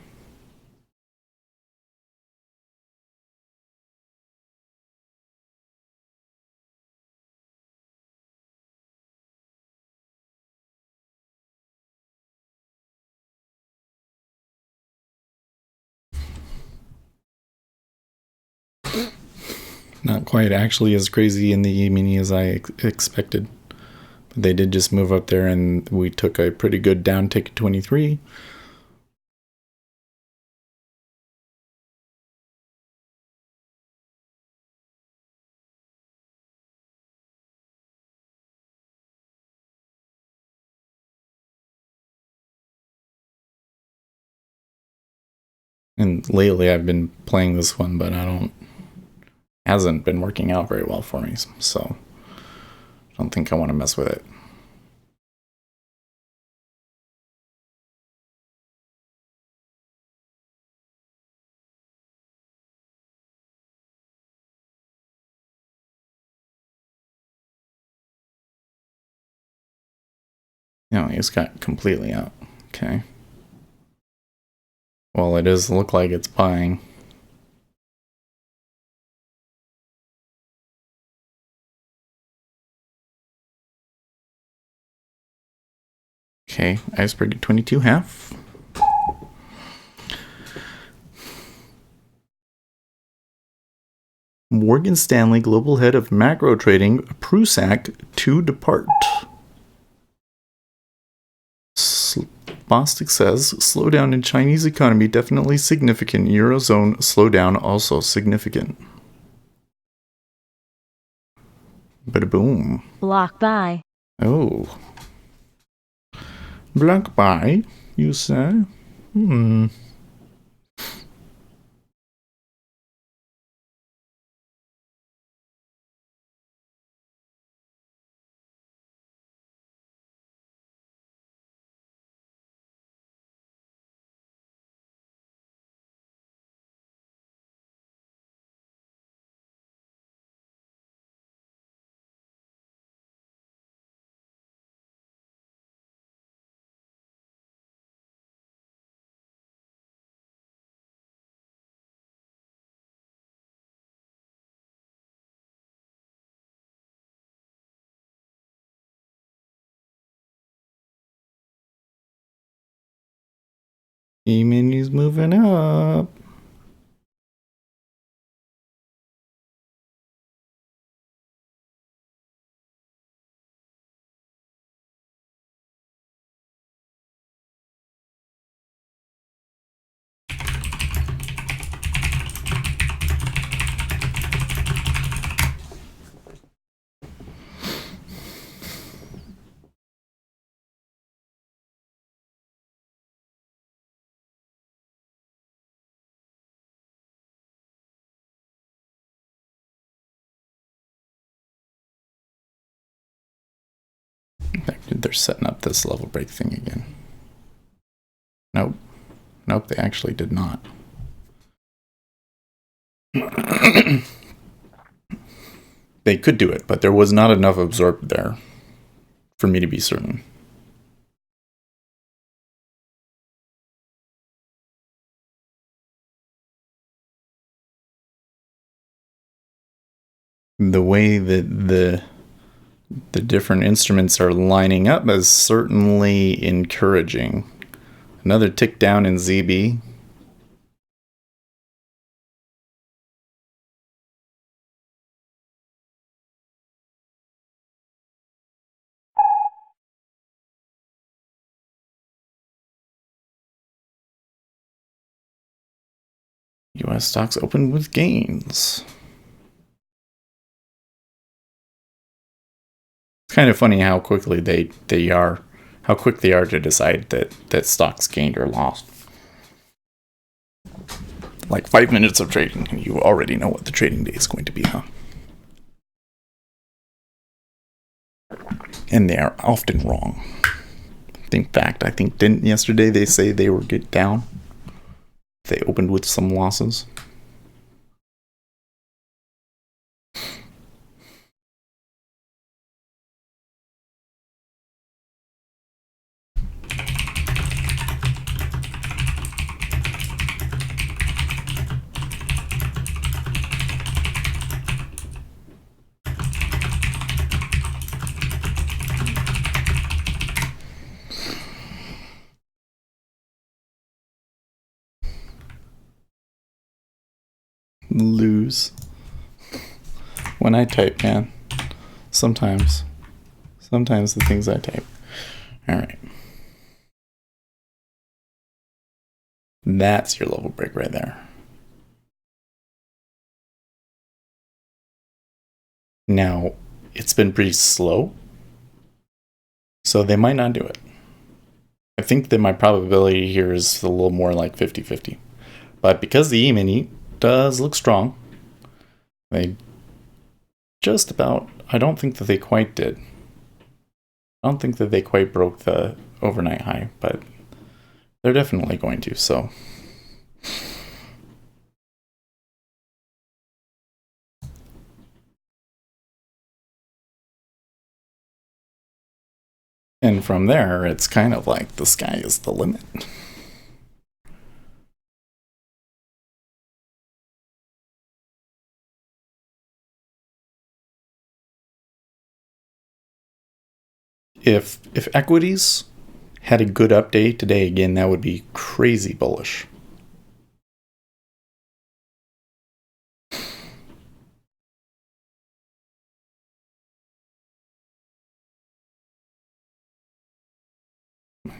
Not quite actually as crazy in the E-mini as I expected. But they did just move up there, and we took a pretty good down tick at 23. And lately I've been playing this one, but hasn't been working out very well for me, so I don't think I want to mess with it. No, it's got completely out. Okay. Well, it does look like it's buying. Okay, iceberg at 22 half. Morgan Stanley Global Head of Macro Trading, Prusak, to depart. Bostic says, slowdown in Chinese economy definitely significant. Eurozone slowdown also significant. Bada boom. Block buy. Oh. Block buy, you say? E-mini's moving up. They're setting up this level break thing again. Nope. Nope, they actually did not. They could do it, but there was not enough absorbed there for me to be certain. The way that the different instruments are lining up is certainly encouraging. Another tick down in ZB. US stocks open with gains. It's kind of funny how quickly how quick they are to decide that stocks gained or lost. Like 5 minutes of trading, and you already know what the trading day is going to be, huh? And they are often wrong. In fact, I think didn't yesterday they say they were get down? They opened with some losses. Lose. when I type, man. Sometimes the things I type. All right. That's your level break right there. Now, it's been pretty slow, so they might not do it. I think that my probability here is a little more like 50-50. But because the E-mini does look strong, they just about, I don't think that they quite did. I don't think that they quite broke the overnight high, but they're definitely going to, so. And from there, it's kind of like the sky is the limit. If equities had a good update today again, that would be crazy bullish.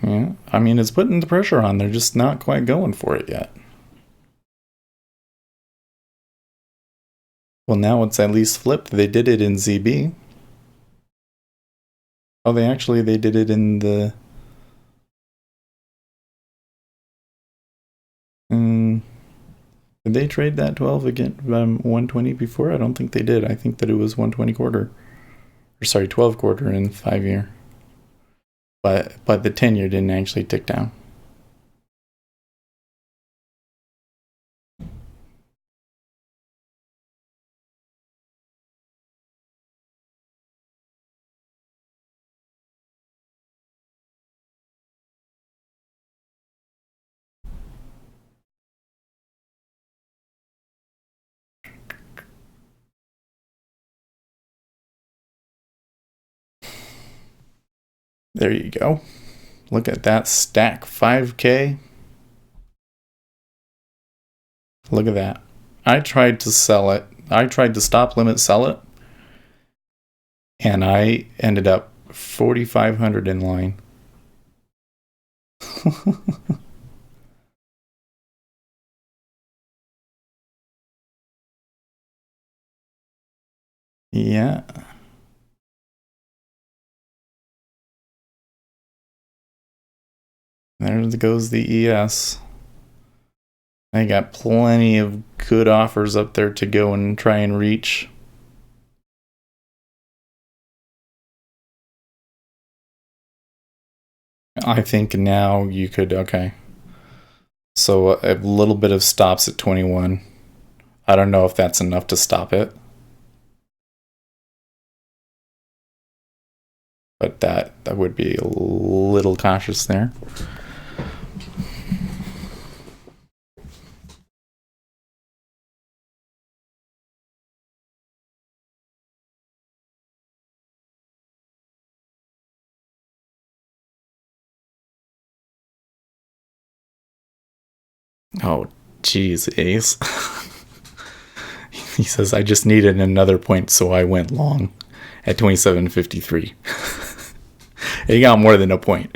Yeah, I mean, it's putting the pressure on. They're just not quite going for it yet. Well, now it's at least flipped. They did it in ZB. Oh, they did it in the. Did they trade that 12 again 120 before? I don't think they did. I think that it was 120 quarter. Or sorry, 12 quarter and 5 year. But the 10-year didn't actually tick down. There you go. Look at that stack, 5K. Look at that. I tried to sell it. I tried to stop limit sell it. And I ended up 4,500 in line. Yeah. There goes the ES. I got plenty of good offers up there to go and try and reach. I think now you could, okay. So a little bit of stops at 21. I don't know if that's enough to stop it. But that would be a little cautious there. Oh, geez, Ace. He says, I just needed another point, so I went long at 27.53. He got more than a point.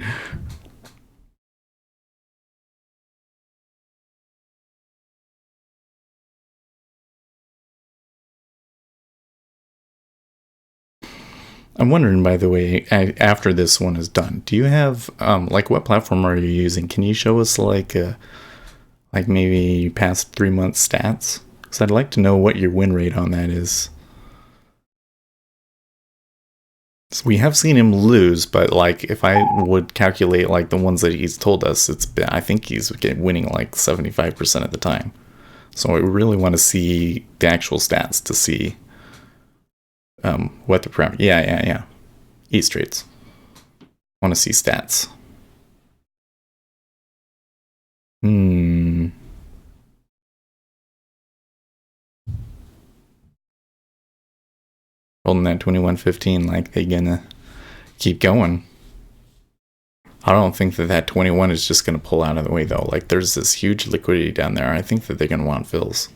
I'm wondering, by the way, after this one is done, do you have, like, what platform are you using? Can you show us, like maybe past 3 months stats? Because I'd like to know what your win rate on that is. So we have seen him lose, but, like, if I would calculate, like, the ones that he's told us, I think he's winning, like, 75% of the time. So I really want to see the actual stats to see what the parameter. Yeah. Eat trades. I want to see stats. Holding that 21.15, like they gonna keep going. I don't think that 21 is just gonna pull out of the way though. Like there's this huge liquidity down there. I think that they're gonna want fills.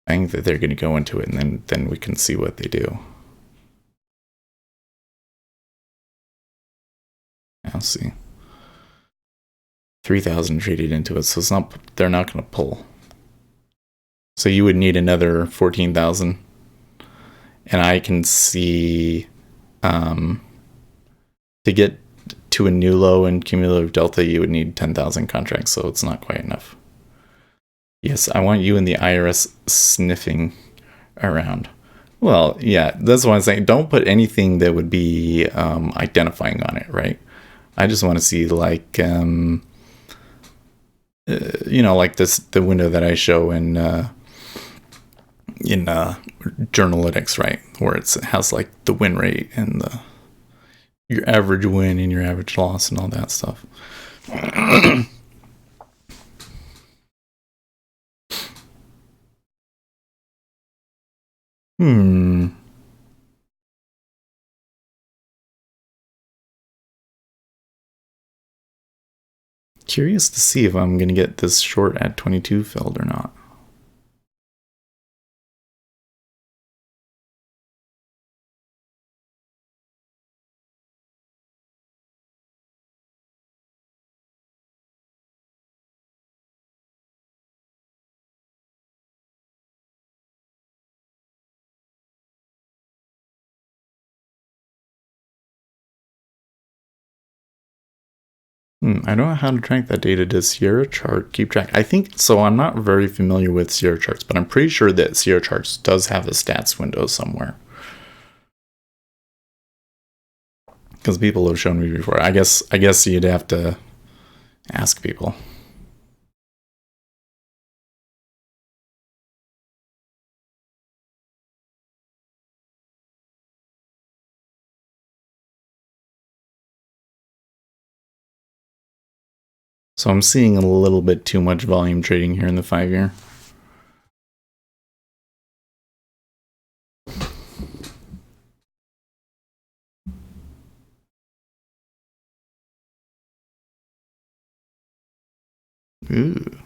I think that they're going to go into it, and then we can see what they do. I'll see. 3,000 traded into it, so it's not. They're not going to pull. So you would need another 14,000, and I can see to get to a new low in cumulative delta, you would need 10,000 contracts, so it's not quite enough. Yes, I want you and the IRS sniffing around. Well, yeah, that's what I'm saying. Don't put anything that would be identifying on it, right? I just want to see like, like the window that I show in Journalytics, right, where it has like the win rate and your average win and your average loss and all that stuff. Curious to see if I'm going to get this short at 22 filled or not. I don't know how to track that data. Does Sierra chart keep track? I think so. I'm not very familiar with Sierra charts, but I'm pretty sure that Sierra charts does have a stats window somewhere. Because people have shown me before. I guess you'd have to ask people. So I'm seeing a little bit too much volume trading here in the 5-year. Ooh.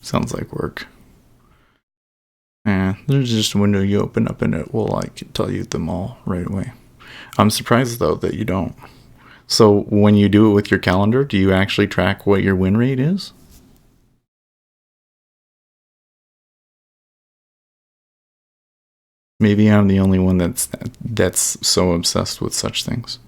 Sounds like work. Yeah, there's just a window you open up and it will like tell you them all right away. I'm surprised though that you don't. So when you do it with your calendar, do you actually track what your win rate is? Maybe I'm the only one that's so obsessed with such things.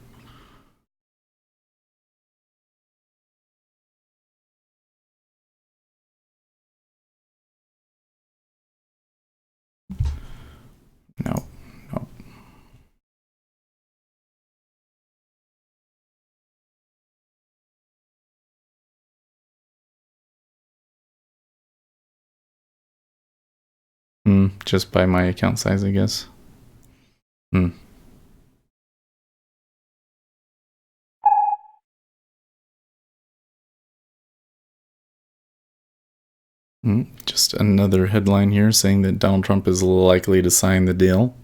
No. Just by my account size, I guess. Just another headline here saying that Donald Trump is likely to sign the deal.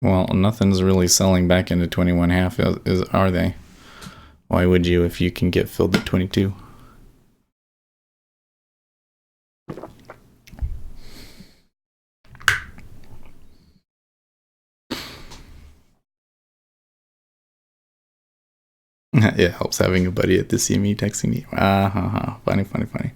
Well, nothing's really selling back into 21.5, are they? Why would you if you can get filled at 22? It helps having a buddy at the CME texting me. Funny.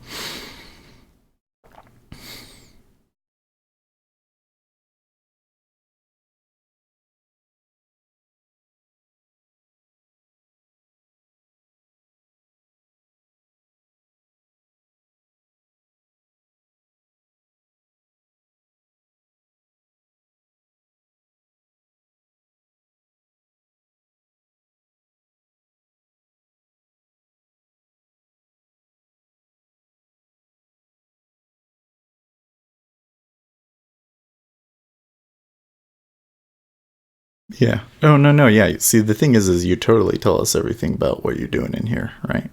Yeah. Oh, no. Yeah. See, the thing is you totally tell us everything about what you're doing in here, right?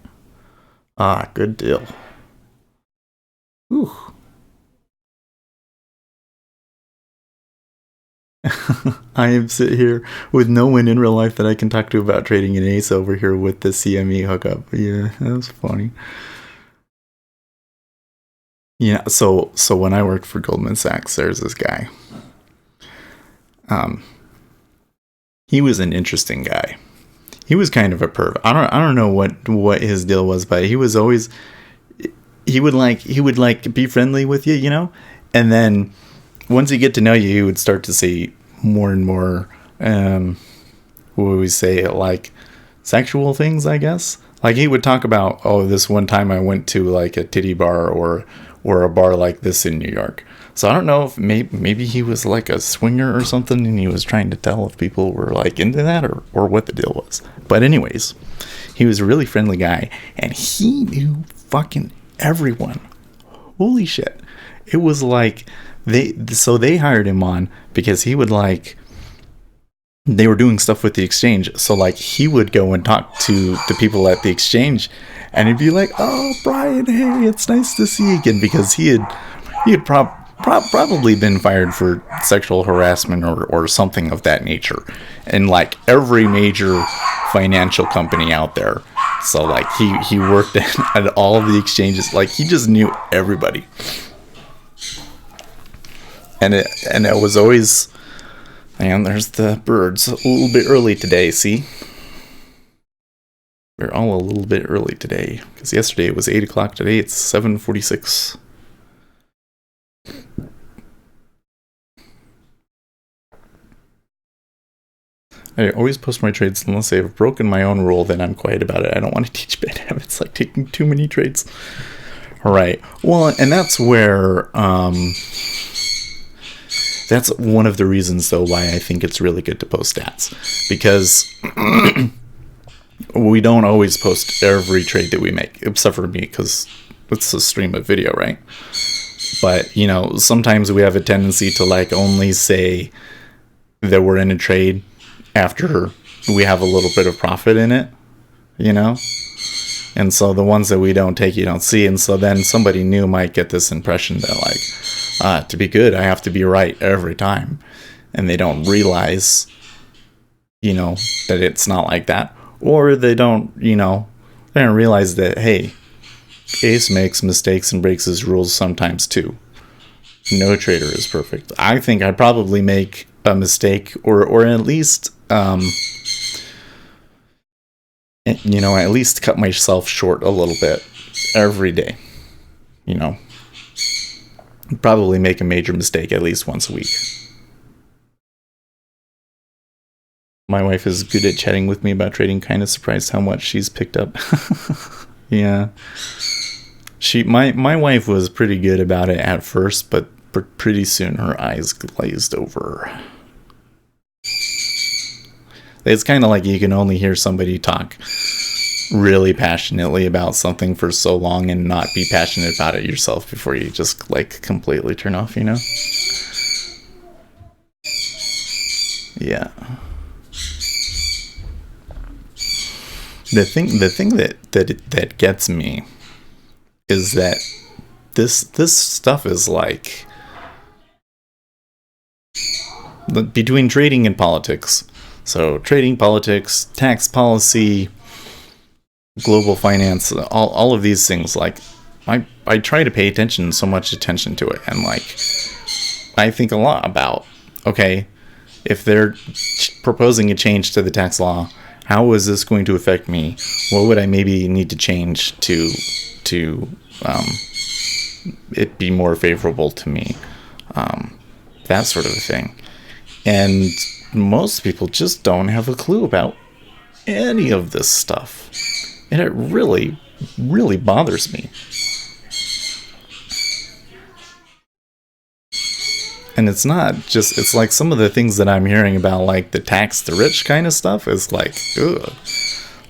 Good deal. Ooh. I am sit here with no one in real life that I can talk to about trading an ace over here with the CME hookup. Yeah, that's funny. Yeah, so when I worked for Goldman Sachs, there's this guy. Um, he was an interesting guy. He was kind of a perv. I don't know what his deal was, but he was always he would be friendly with you, and then once you get to know you, he would start to say more and more, what would we say, like sexual things, I guess. Like he would talk about, oh, this one time I went to like a titty bar or a bar like this in New York. So I don't know if maybe he was like a swinger or something, and he was trying to tell if people were like into that or what the deal was. But anyways, he was a really friendly guy, and he knew fucking everyone. Holy shit. It was like they hired him on because he would like, they were doing stuff with the exchange. So like he would go and talk to the people at the exchange, and he'd be like, "Oh, Brian, hey, it's nice to see you again," because he had probably been fired for sexual harassment or something of that nature, in like every major financial company out there. So like he worked at all of the exchanges. Like he just knew everybody, and it was always. And there's the birds a little bit early today. See, we're all a little bit early today because yesterday it was 8 o'clock. Today it's 7:46. I always post my trades unless I've broken my own rule. Then I'm quiet about it. I don't want to teach bad habits like taking too many trades. All right. Well, and that's where that's one of the reasons, though, why I think it's really good to post stats, because we don't always post every trade that we make, except for me, because it's a stream of video, right? But sometimes we have a tendency to like only say that we're in a trade after we have a little bit of profit in it, and so the ones that we don't take, you don't see, and so then somebody new might get this impression that like, to be good, I have to be right every time, and they don't realize, that it's not like that, or they don't realize that, hey, Ace makes mistakes and breaks his rules sometimes too. No trader is perfect. I think I probably make a mistake, or at least at least cut myself short a little bit every day. Probably make a major mistake at least once a week. My wife is good at chatting with me about trading. Kind of surprised how much she's picked up. Yeah. My wife was pretty good about it at first, but pretty soon her eyes glazed over. It's kind of like you can only hear somebody talk really passionately about something for so long and not be passionate about it yourself before you just like completely turn off, Yeah. The thing that gets me is that this stuff is like between trading and politics. So trading, politics, tax policy, global finance, all of these things, like I try to pay so much attention to it, and like I think a lot about, okay, if they're proposing a change to the tax law, how is this going to affect me? What would I maybe need to change to it be more favorable to me? That sort of a thing. And most people just don't have a clue about any of this stuff. And it really, really bothers me. And it's not just, it's like some of the things that I'm hearing about, like the tax the rich kind of stuff, is like, ugh.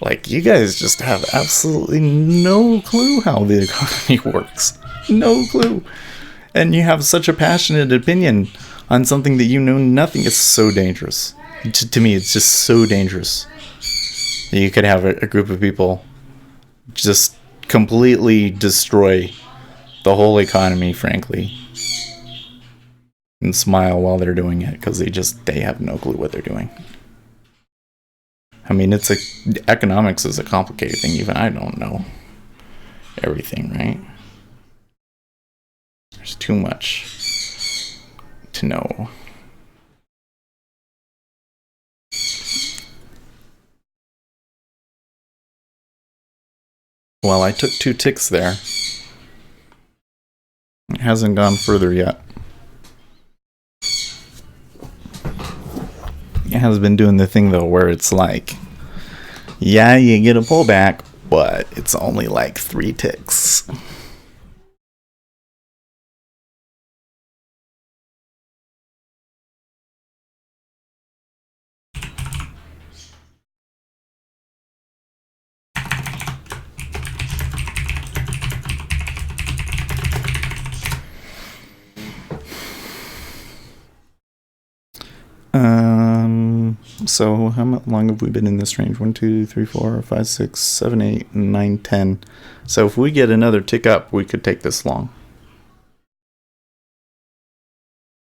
Like, you guys just have absolutely no clue how the economy works. No clue. And you have such a passionate opinion on something that you know nothing. It's so dangerous. To me, it's just so dangerous. You could have a group of people just completely destroy the whole economy, frankly. and smile while they're doing it because they have no clue what they're doing. I mean, economics is a complicated thing. Even I don't know everything, right? There's too much to know. Well, I took 2 ticks there. It hasn't gone further yet. It has been doing the thing though where it's like, yeah, you get a pullback, but it's only like 3 ticks. So how long have we been in this range? 1, 2, 3, 4, 5, 6, 7, 8, 9, 10. So if we get another tick up, we could take this long.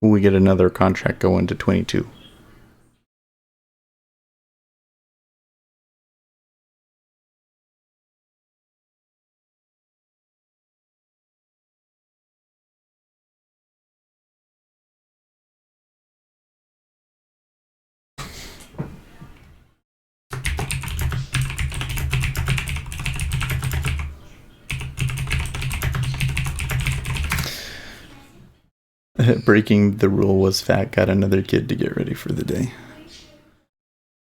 We get another contract going to 22. Breaking the rule was fat. Got another kid to get ready for the day.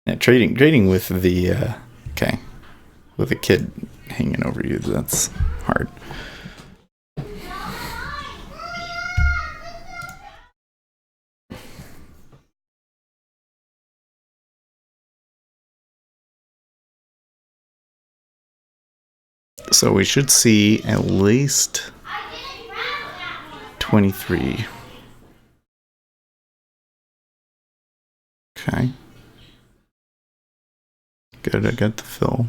Yeah, trading with the with a kid hanging over you. That's hard. So we should see at least 23. Okay. Good, I got the fill.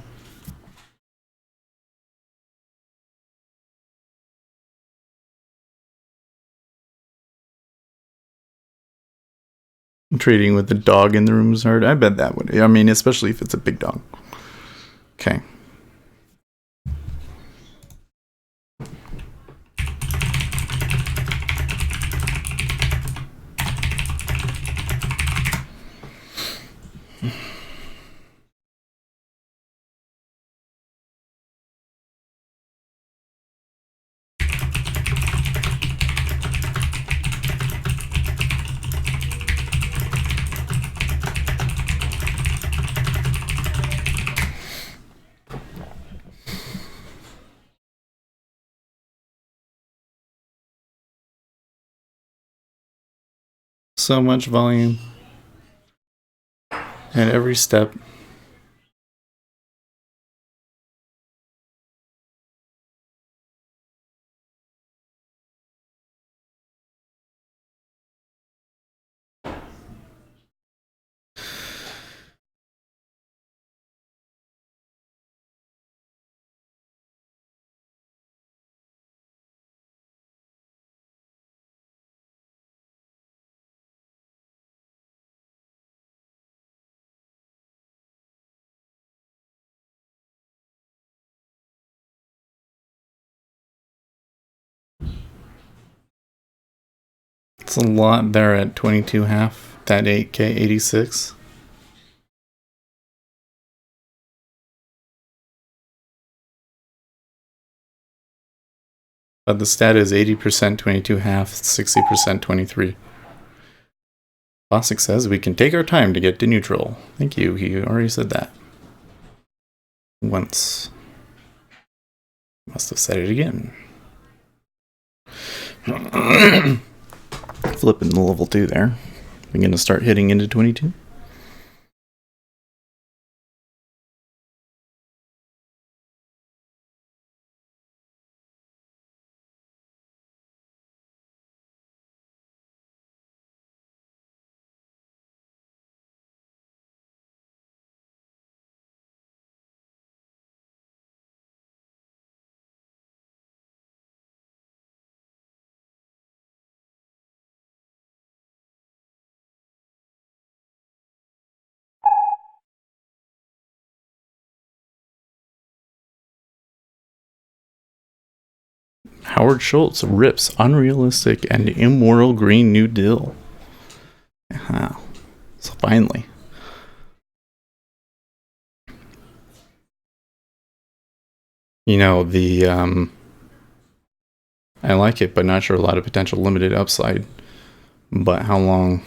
Trading with the dog in the room is hard. I bet that would. I mean, especially if it's a big dog. Okay. So much volume at every step. It's a lot there at 22.5. That 8K 86. But the stat is 80% 22.5, 60% 23. Bosick says we can take our time to get to neutral. Thank you. He already said that once. Must have said it again. Flipping the level 2 there. We're going to start hitting into 22. Howard Schultz rips unrealistic and immoral Green New Deal. Wow. So finally. You know, I like it, but not sure a lot of potential limited upside. But how long?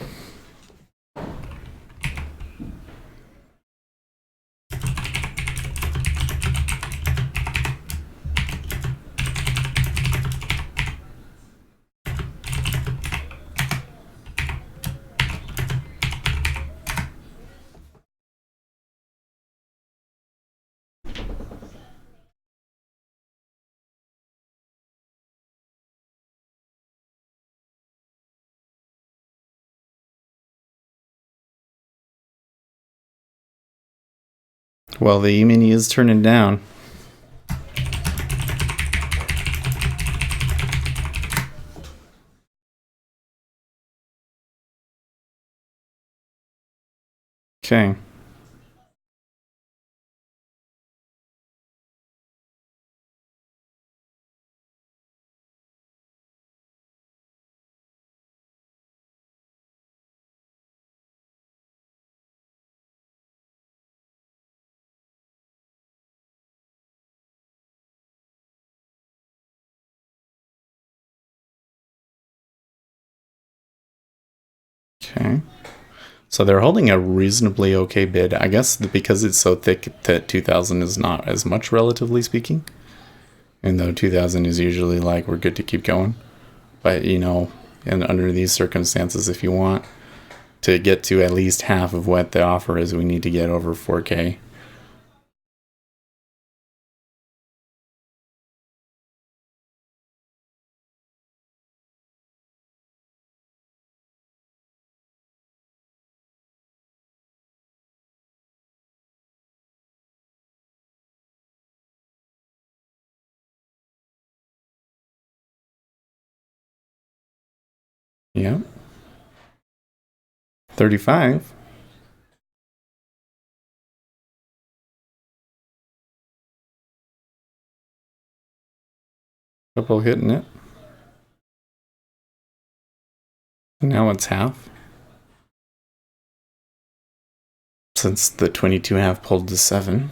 Well, the E-mini is turning down. Okay. Okay. So they're holding a reasonably okay bid. I guess because it's so thick that 2000 is not as much, relatively speaking. And though 2000 is usually like, we're good to keep going. But, you know, and under these circumstances, if you want to get to at least half of what the offer is, we need to get over 4K. Yeah. 35. Couple hitting it. Now it's half. Since the 22.5 pulled to 7.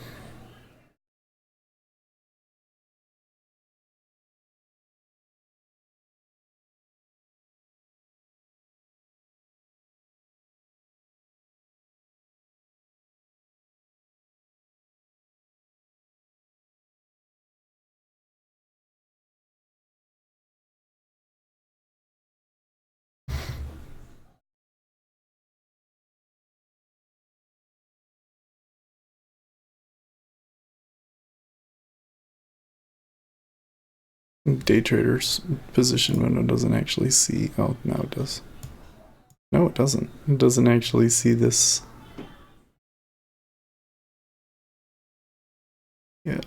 Day traders position window doesn't actually see. Oh, no, it does. No, it doesn't. It doesn't actually see this yet.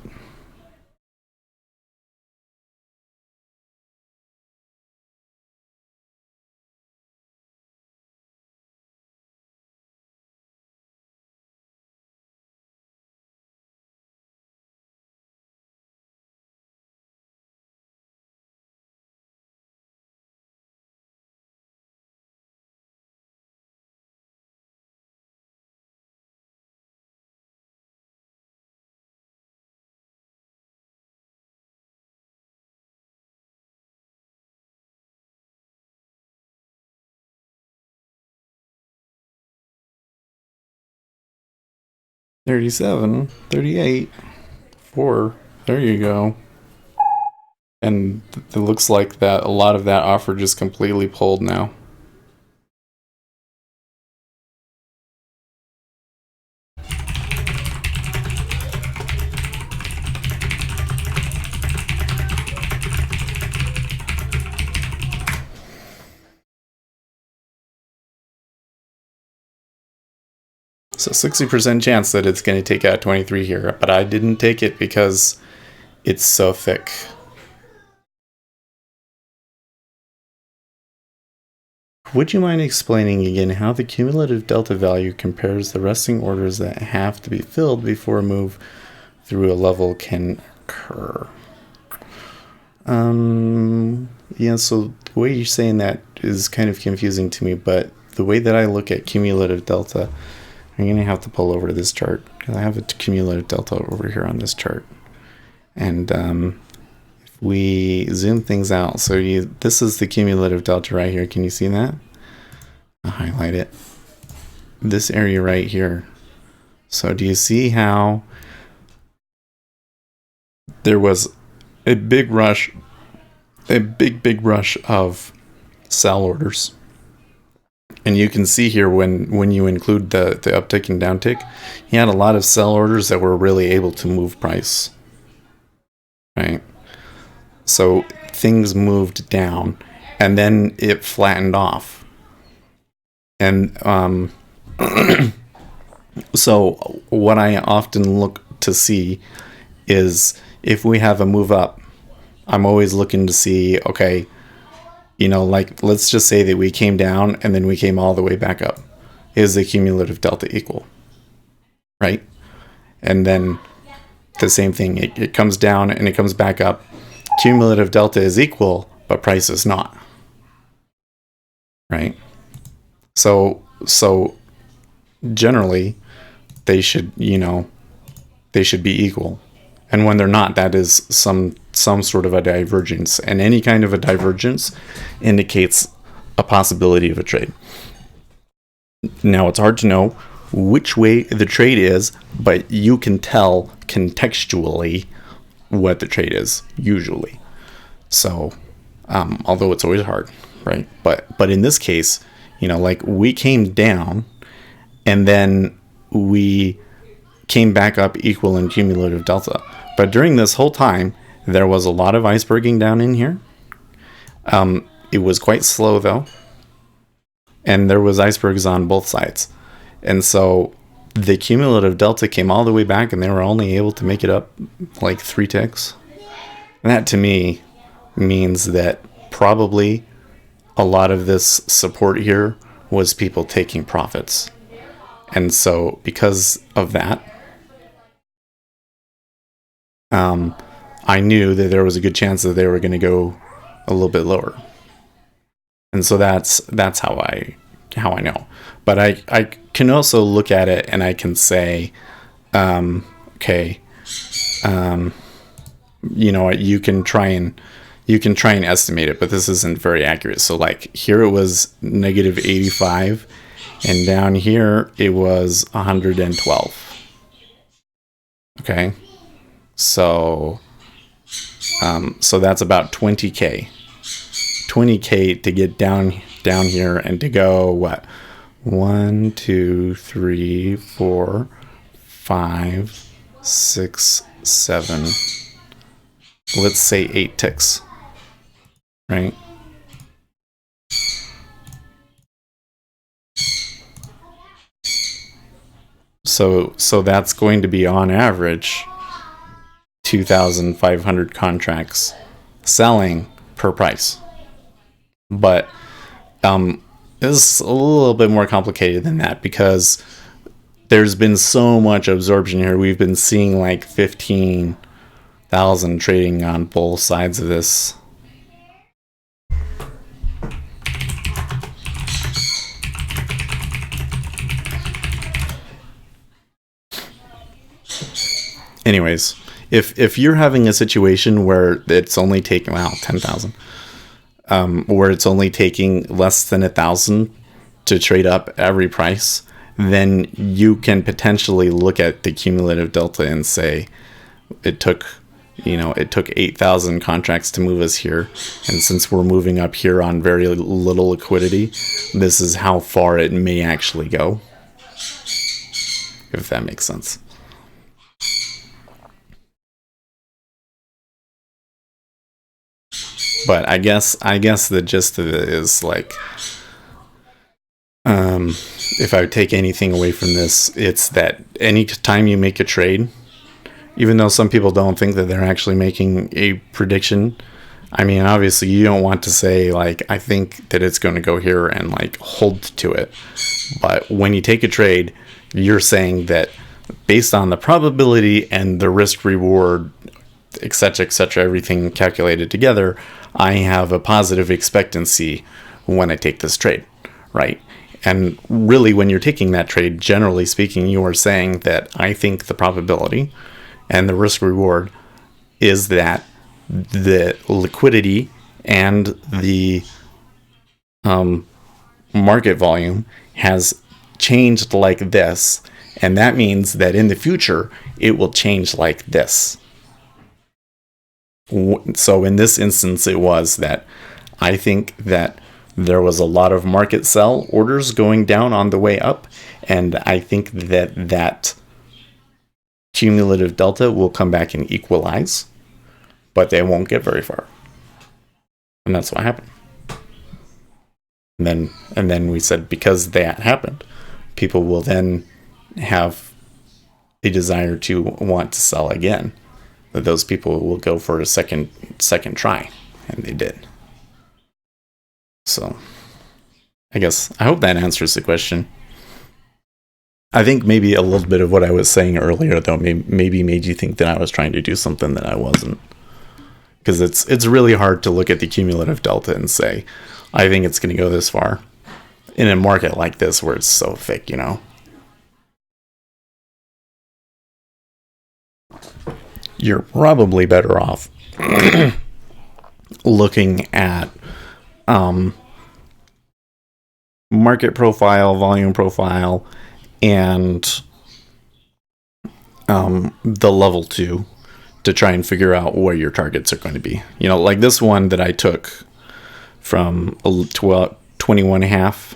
$37, $38, $4. There you go. And it looks like that a lot of that offer just completely pulled now. So 60% chance that it's going to take out 23 here, but I didn't take it because it's so thick. Would you mind explaining again how the cumulative delta value compares the resting orders that have to be filled before a move through a level can occur? Yeah, so the way you're saying that is kind of confusing to me, but the way that I look at cumulative delta, I'm going to have to pull over to this chart because I have a cumulative delta over here on this chart. And if we zoom things out, so this is the cumulative delta right here. Can you see that? I'll highlight it. This area right here. So do you see how there was a big rush, a big rush of sell orders? And you can see here when you include the uptick and downtick, he had a lot of sell orders that were really able to move price, right? So things moved down, and then it flattened off. And so what I often look to see is if we have a move up, I'm always looking to see, okay, like let's just say that we came down and then we came all the way back up. Is the cumulative delta equal? Right? And then the same thing, it comes down and it comes back up. Cumulative delta is equal, but price is not. Right? So generally they should be equal. And when they're not, that is some sort of a divergence. And any kind of a divergence indicates a possibility of a trade. Now, it's hard to know which way the trade is, but you can tell contextually what the trade is, usually. So, although it's always hard, right? But in this case, like we came down and then we came back up equal in cumulative delta. But during this whole time, there was a lot of iceberging down in here. It was quite slow though. And there was icebergs on both sides. And so the cumulative delta came all the way back and they were only able to make it up like 3 ticks. And that to me means that probably a lot of this support here was people taking profits. And so because of that, I knew that there was a good chance that they were going to go a little bit lower. And so that's how I know. But I can also look at it and I can say, okay, you can try and estimate it, but this isn't very accurate. So like here it was negative 85 and down here it was 112. Okay. So that's about 20K to get down here and to go what? 1, 2, 3, 4, 5, 6, 7. Let's say 8 ticks. Right? So that's going to be on average 2,500 contracts selling per price. But it's a little bit more complicated than that because there's been so much absorption here. We've been seeing like 15,000 trading on both sides of this. Anyways, if you're having a situation where it's only taking 10,000, where it's only taking less than 1,000 to trade up every price, then you can potentially look at the cumulative delta and say it took 8,000 contracts to move us here, and since we're moving up here on very little liquidity, this is how far it may actually go, if that makes sense. But I guess the gist of it is like, if I would take anything away from this, it's that any time you make a trade, even though some people don't think that they're actually making a prediction, I mean, obviously you don't want to say like, I think that it's going to go here and like hold to it. But when you take a trade, you're saying that based on the probability and the risk reward etc., everything calculated together, I have a positive expectancy when I take this trade, right? And really, when you're taking that trade, generally speaking, you are saying that I think the probability and the risk reward is that the liquidity and the market volume has changed like this, and that means that in the future it will change like this. So in this instance, it was that I think that there was a lot of market sell orders going down on the way up, and I think that that cumulative delta will come back and equalize, but they won't get very far. And that's what happened. And then we said, because that happened, people will then have a desire to want to sell again. That those people will go for a second try, and they did. So I hope that answers the question. I think maybe a little bit of what I was saying earlier, though, maybe made you think that I was trying to do something that I wasn't. Because it's really hard to look at the cumulative delta and say, I think it's going to go this far in a market like this where it's so thick, you know. You're probably better off looking at market profile, volume profile, and the level 2 to try and figure out where your targets are going to be. You know, like this one that I took from 21.5.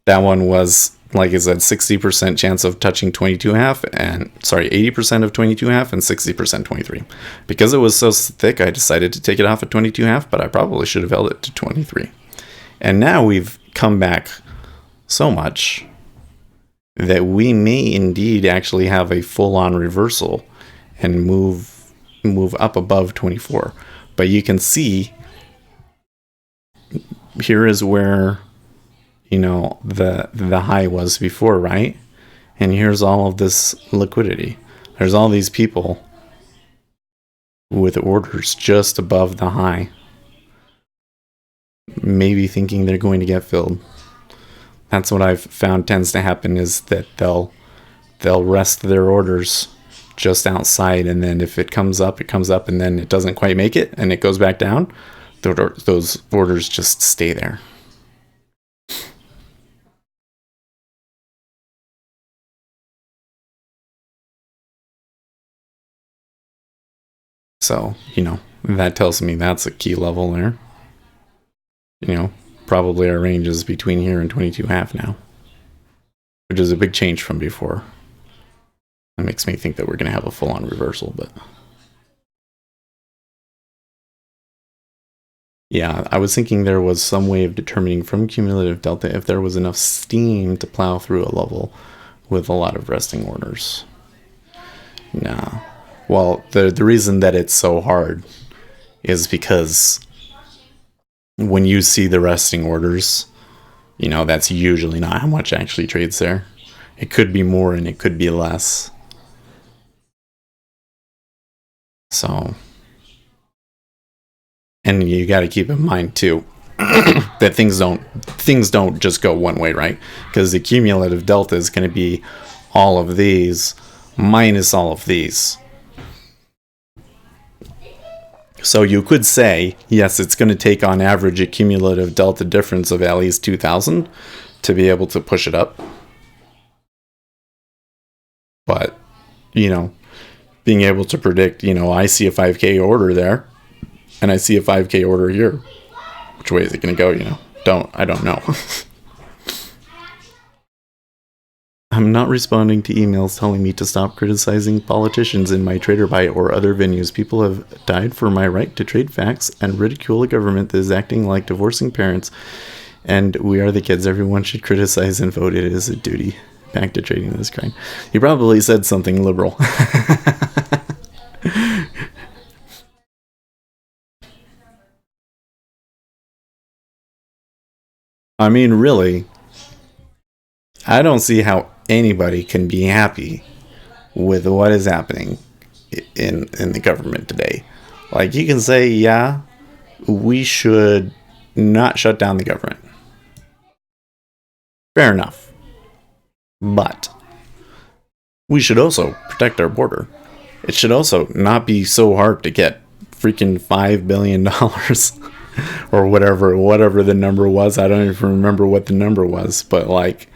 That one was, like I said, 60% chance of touching 22.5, and 80% of 22.5 and 60% 23. Because it was so thick, I decided to take it off at 22.5, but I probably should have held it to 23. And now we've come back so much that we may indeed actually have a full-on reversal and move up above 24. But you can see here is where, you know, the high was before, right? And here's all of this liquidity. There's all these people with orders just above the high, maybe thinking they're going to get filled. That's what I've found tends to happen, is that they'll rest their orders just outside, and then if it comes up, and then it doesn't quite make it, and it goes back down, those orders just stay there. So, you know, that tells me that's a key level there. You know, probably our range is between here and 22.5 now, which is a big change from before. That makes me think that we're going to have a full-on reversal, but yeah, I was thinking there was some way of determining from cumulative delta if there was enough steam to plow through a level with a lot of resting orders. No. Well, the reason that it's so hard is because when you see the resting orders, you know, that's usually not how much actually trades there. It could be more and it could be less. So, and you got to keep in mind too that things don't just go one way, right? Because the cumulative delta is going to be all of these minus all of these. So you could say, yes, it's going to take on average a cumulative delta difference of at least 2,000 to be able to push it up. But, you know, being able to predict, you know, I see a 5K order there and I see a 5K order here. Which way is it going to go, you know? I don't know. I'm not responding to emails telling me to stop criticizing politicians in my TraderBuy or other venues. People have died for my right to trade facts and ridicule a government that is acting like divorcing parents. And we are the kids everyone should criticize and vote. It is a duty. Back to trading this kind. He probably said something liberal. I mean, really, I don't see how anybody can be happy with what is happening in the government today. Like, you can say, yeah, we should not shut down the government. Fair enough. But we should also protect our border. It should also not be so hard to get freaking $5 billion or whatever the number was. I don't even remember what the number was, but like,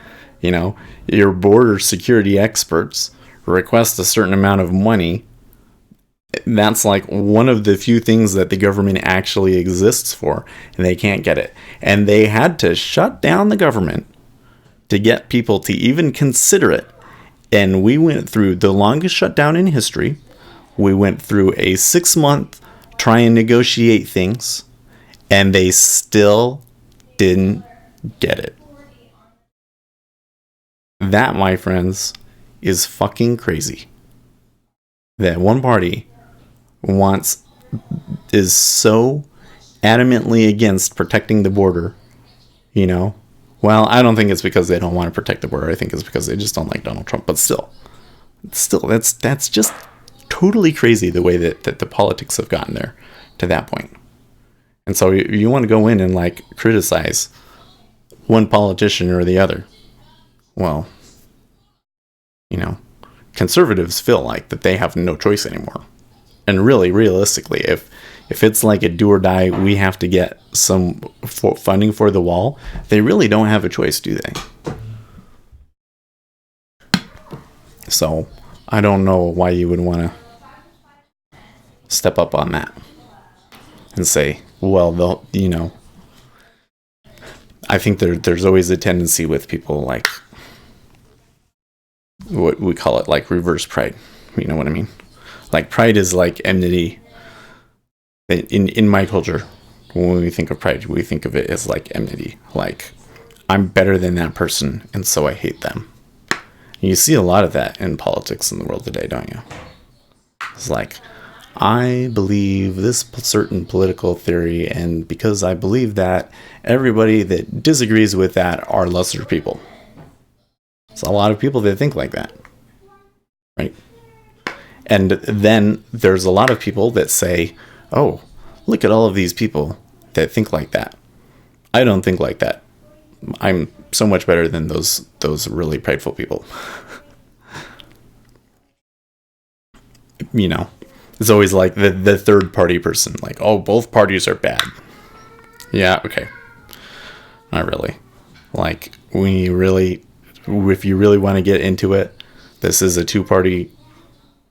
your border security experts request a certain amount of money. That's like one of the few things that the government actually exists for, and they can't get it. And they had to shut down the government to get people to even consider it. And we went through the longest shutdown in history. We went through a 6-month try and negotiate things, and they still didn't get it. That, my friends, is fucking crazy. That one party is so adamantly against protecting the border, Well, I don't think it's because they don't want to protect the border. I think it's because they just don't like Donald Trump. But still, that's just totally crazy the way that the politics have gotten there to that point. And so you want to go in and like criticize one politician or the other. Well, conservatives feel like that they have no choice anymore. And really, realistically, if it's like a do or die, we have to get some funding for the wall, they really don't have a choice, do they? So I don't know why you would want to step up on that and say, well, I think there's always a tendency with people like what we call it, like reverse pride. You know what I mean? Like, pride is like enmity. In my culture, when we think of pride, we think of it as like enmity. Like, I'm better than that person, and so I hate them. And you see a lot of that in politics in the world today, don't you? It's like, I believe this certain political theory, and because I believe that, everybody that disagrees with that are lesser people. It's a lot of people that think like that, right? And then there's a lot of people that say, oh, look at all of these people that think like that. I don't think like that. I'm so much better than those really prideful people. It's always like the third party person, like, oh, both parties are bad. Yeah, okay. Not really. Like, if you really want to get into it, this is a two-party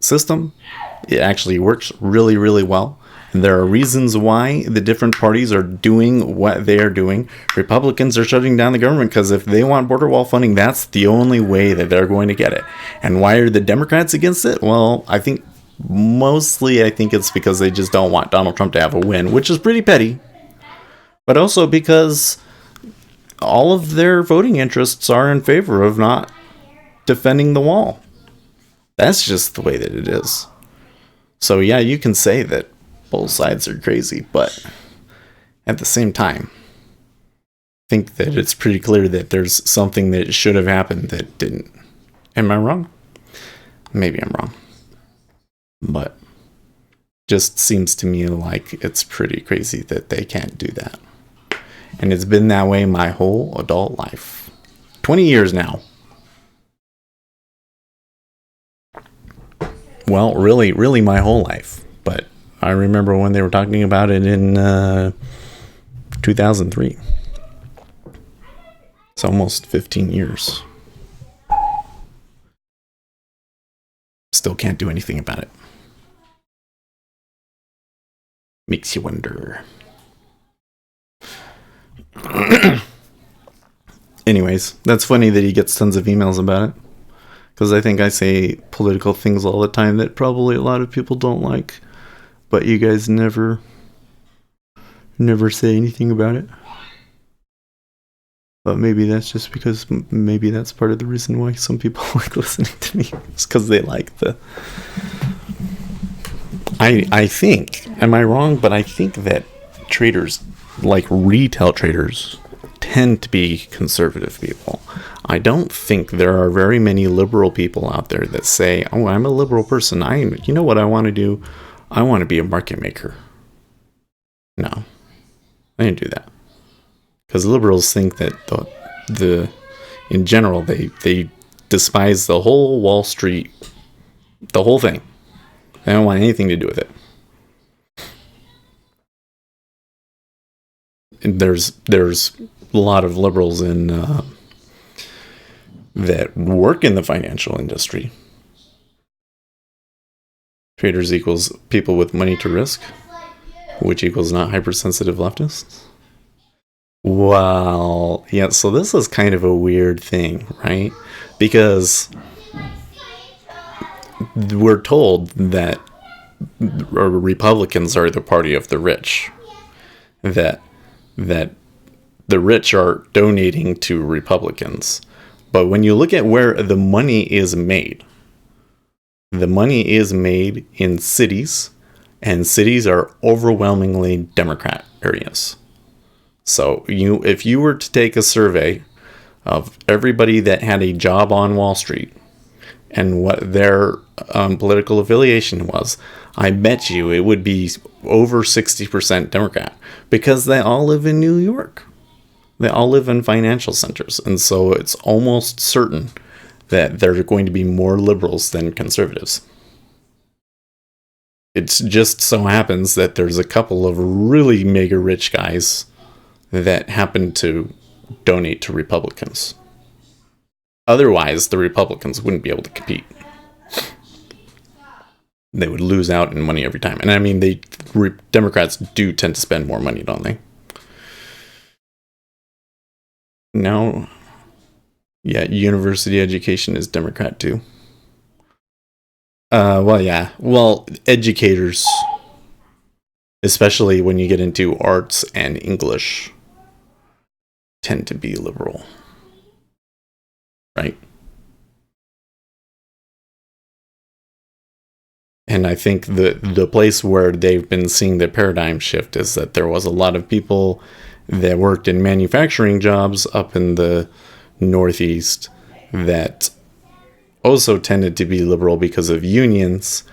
system. It actually works really, really well. And there are reasons why the different parties are doing what they are doing. Republicans are shutting down the government because if they want border wall funding, that's the only way that they're going to get it. And why are the Democrats against it? Well, I think it's because they just don't want Donald Trump to have a win, which is pretty petty. But also because all of their voting interests are in favor of not defending the wall. That's just the way that it is. So yeah, you can say that both sides are crazy, but at the same time, I think that it's pretty clear that there's something that should have happened that didn't. Am I wrong? Maybe I'm wrong. But just seems to me like it's pretty crazy that they can't do that. And it's been that way my whole adult life. 20 years now. Well, really, really my whole life. But I remember when they were talking about it in 2003. It's almost 15 years. Still can't do anything about it. Makes you wonder. Anyways, that's funny that he gets tons of emails about it. Because I think I say political things all the time that probably a lot of people don't like. But you guys never say anything about it. But maybe that's just because maybe that's part of the reason why some people like listening to me. It's because they like the... I think, am I wrong? But I think that traders, like retail traders, tend to be conservative people. I don't think there are very many liberal people out there that say, "Oh, I'm a liberal person. You know what I want to do? I want to be a market maker." No, they didn't do that because liberals think that the in general they despise the whole Wall Street, the whole thing. They don't want anything to do with it. And there's a lot of liberals in that work in the financial industry. Traders equals people with money to risk, which equals not hypersensitive leftists. Well, yeah, so this is kind of a weird thing, right? Because we're told that Republicans are the party of the rich, that the rich are donating to Republicans. But when you look at where the money is made in cities, and cities are overwhelmingly Democrat areas. So if you were to take a survey of everybody that had a job on Wall Street and what their political affiliation was, I bet you it would be over 60% Democrat, because they all live in New York. They all live in financial centers. And so it's almost certain that there are going to be more liberals than conservatives. It just so happens that there's a couple of really mega rich guys that happen to donate to Republicans. Otherwise, the Republicans wouldn't be able to compete. They would lose out in money every time. And I mean, Democrats do tend to spend more money, don't they? No. Yeah, university education is Democrat too. Well, yeah. Well, educators, especially when you get into arts and English, tend to be liberal. Right? And I think the place where they've been seeing the paradigm shift is that there was a lot of people that worked in manufacturing jobs up in the Northeast that also tended to be liberal because of unions,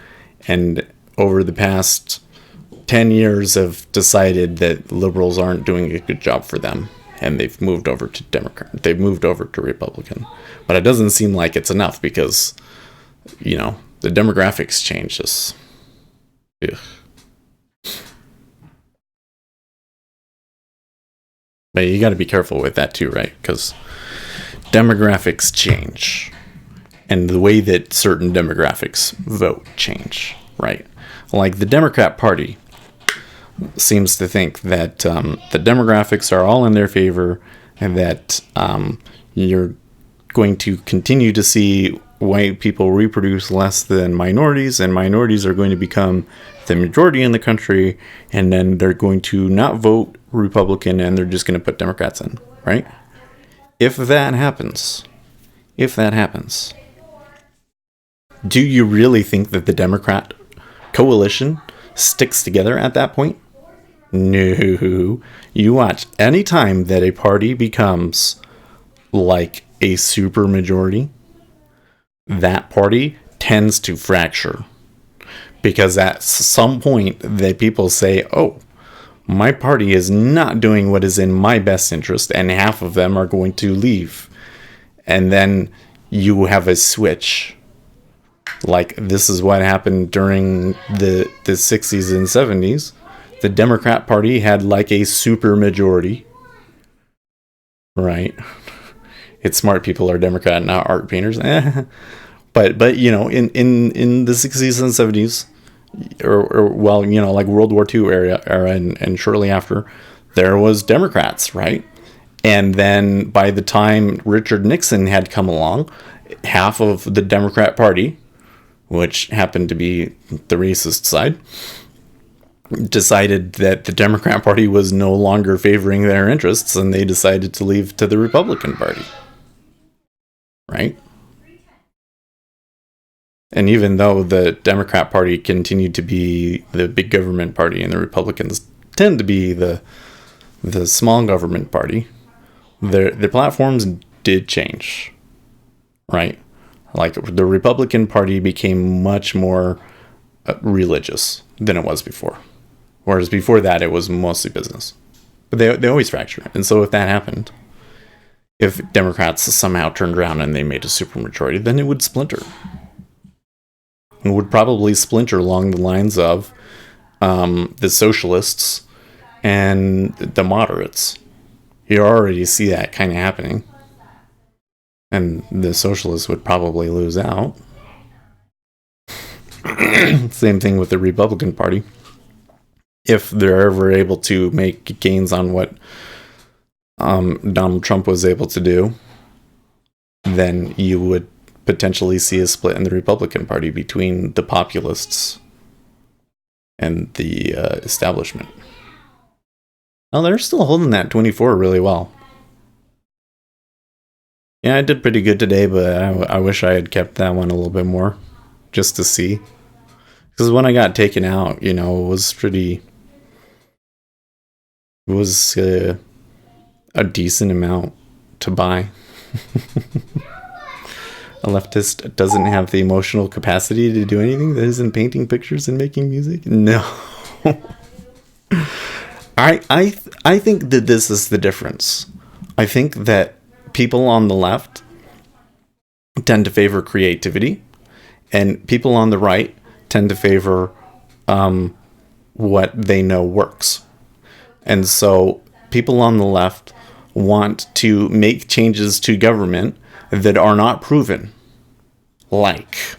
and over the past 10 years have decided that liberals aren't doing a good job for them, and they've moved over to Democrat. They've moved over to Republican. But it doesn't seem like it's enough because, the demographics change us. Ugh. But you got to be careful with that too, right? Because demographics change. And the way that certain demographics vote change, right? Like the Democrat Party seems to think that the demographics are all in their favor, and that you're going to continue to see white people reproduce less than minorities, and minorities are going to become the majority in the country, and then they're going to not vote Republican, and they're just going to put Democrats in, right? If that happens, do you really think that the Democrat coalition sticks together at that point? No. You watch, any time that a party becomes like a super majority, that party tends to fracture. Because at some point, that people say, oh, my party is not doing what is in my best interest, and half of them are going to leave. And then you have a switch. Like, this is what happened during the 60s and 70s. The Democrat Party had like a super majority. Right? It's smart people are Democrat, not art painters. But in the 60s and 70s, or like World War II era and shortly after, there was Democrats, right? And then by the time Richard Nixon had come along, half of the Democrat Party, which happened to be the racist side, decided that the Democrat Party was no longer favoring their interests, and they decided to leave to the Republican Party. Right? And even though the Democrat Party continued to be the big government party and the Republicans tend to be the small government party, the platforms did change, right? Like the Republican Party became much more religious than it was before. Whereas before that, it was mostly business. But they always fracture. And so if that happened, if Democrats somehow turned around and they made a supermajority, then it would splinter. It would probably splinter along the lines of the socialists and the moderates. You already see that kind of happening. And the socialists would probably lose out. Same thing with the Republican Party. If they're ever able to make gains on what Donald Trump was able to do, then you would potentially see a split in the Republican Party between the populists and the establishment. Well, they're still holding that 24 really well. Yeah, I did pretty good today, but I wish I had kept that one a little bit more, just to see. Because when I got taken out, it was pretty... It was a decent amount to buy. A leftist doesn't have the emotional capacity to do anything that isn't painting pictures and making music? No. I think that this is the difference. I think that people on the left tend to favor creativity, and people on the right tend to favor what they know works. And so people on the left want to make changes to government that are not proven. Like,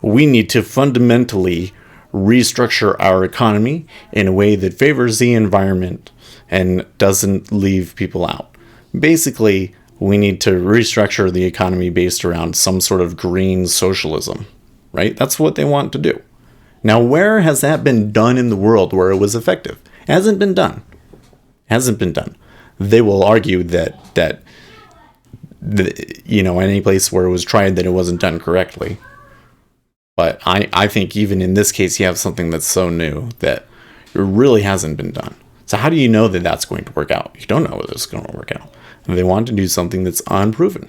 we need to fundamentally restructure our economy in a way that favors the environment and doesn't leave people out. Basically, we need to restructure the economy based around some sort of green socialism, right? That's what they want to do. Now, where has that been done in the world where it was effective? Hasn't been done. They will argue that any place where it was tried that it wasn't done correctly. But I think even in this case, you have something that's so new that it really hasn't been done. So how do you know that that's going to work out? You don't know whether it's going to work out. They want to do something that's unproven.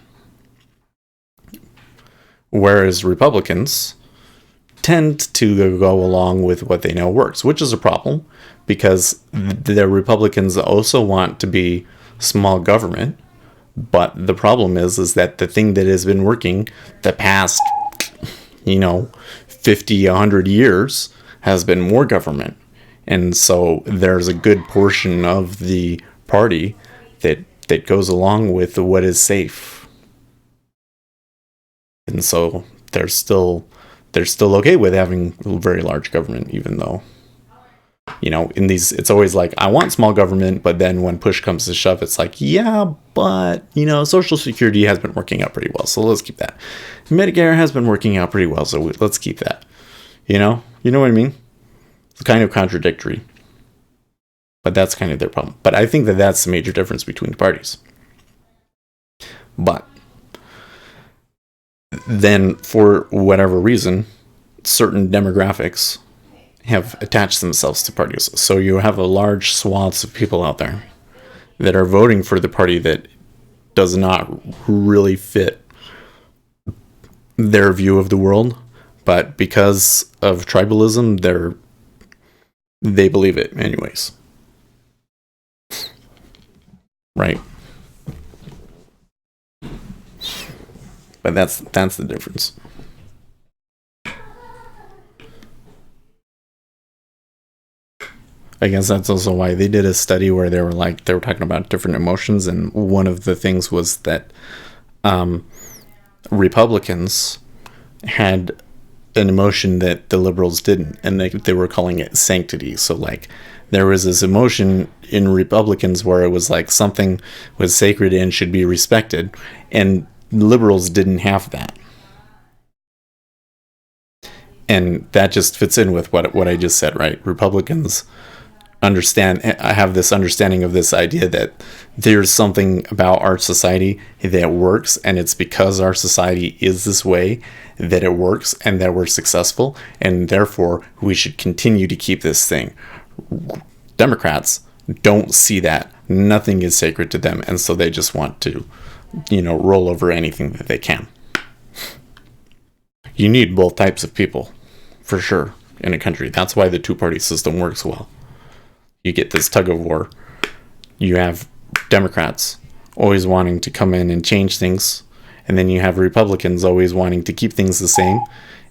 Whereas Republicans tend to go along with what they know works, which is a problem because the Republicans also want to be small government. But the problem is that the thing that has been working the past, 50, 100 years has been more government. And so there's a good portion of the party that goes along with what is safe. And so they're still okay with having very large government, even though, in these, it's always like, I want small government, but then when push comes to shove, it's like, yeah, but, Social Security has been working out pretty well, so let's keep that. Medicare has been working out pretty well, so let's keep that. You know what I mean? It's kind of contradictory. But that's kind of their problem. But I think that that's the major difference between the parties. But then, for whatever reason, certain demographics have attached themselves to parties. So you have a large swaths of people out there that are voting for the party that does not really fit their view of the world, but because of tribalism, they believe it anyways. Right? But that's the difference. I guess that's also why they did a study where they were talking about different emotions, and one of the things was that Republicans had an emotion that the liberals didn't, and they were calling it sanctity. So there was this emotion in Republicans where it was like something was sacred and should be respected, and liberals didn't have that. And that just fits in with what I just said, right? Republicans have this understanding of this idea that there's something about our society that works, and it's because our society is this way that it works and that we're successful, and therefore we should continue to keep this thing. Democrats don't see that. Nothing is sacred to them, and so they just want to roll over anything that they can. You need both types of people, for sure, in a country. That's why the two-party system works well. You get this tug of war. You have Democrats always wanting to come in and change things, and then you have Republicans always wanting to keep things the same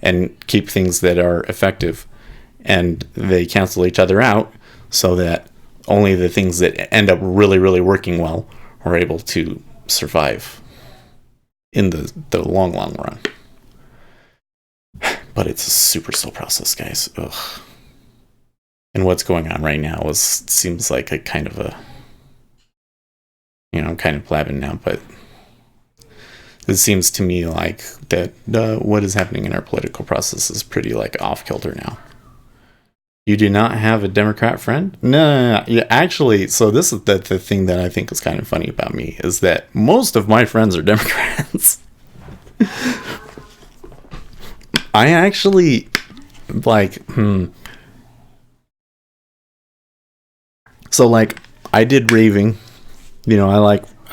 and keep things that are effective, and they cancel each other out so that only the things that end up really, really working well are able to survive in the long run. But it's a super slow process, guys. Ugh. And what's going on right now seems like a kind of a, I'm kind of blabbing now, but it seems to me like that what is happening in our political process is pretty like off kilter now. You do not have a Democrat friend? No. Yeah, actually, so this is the thing that I think is kind of funny about me is that most of my friends are Democrats. I actually So like I did raving, I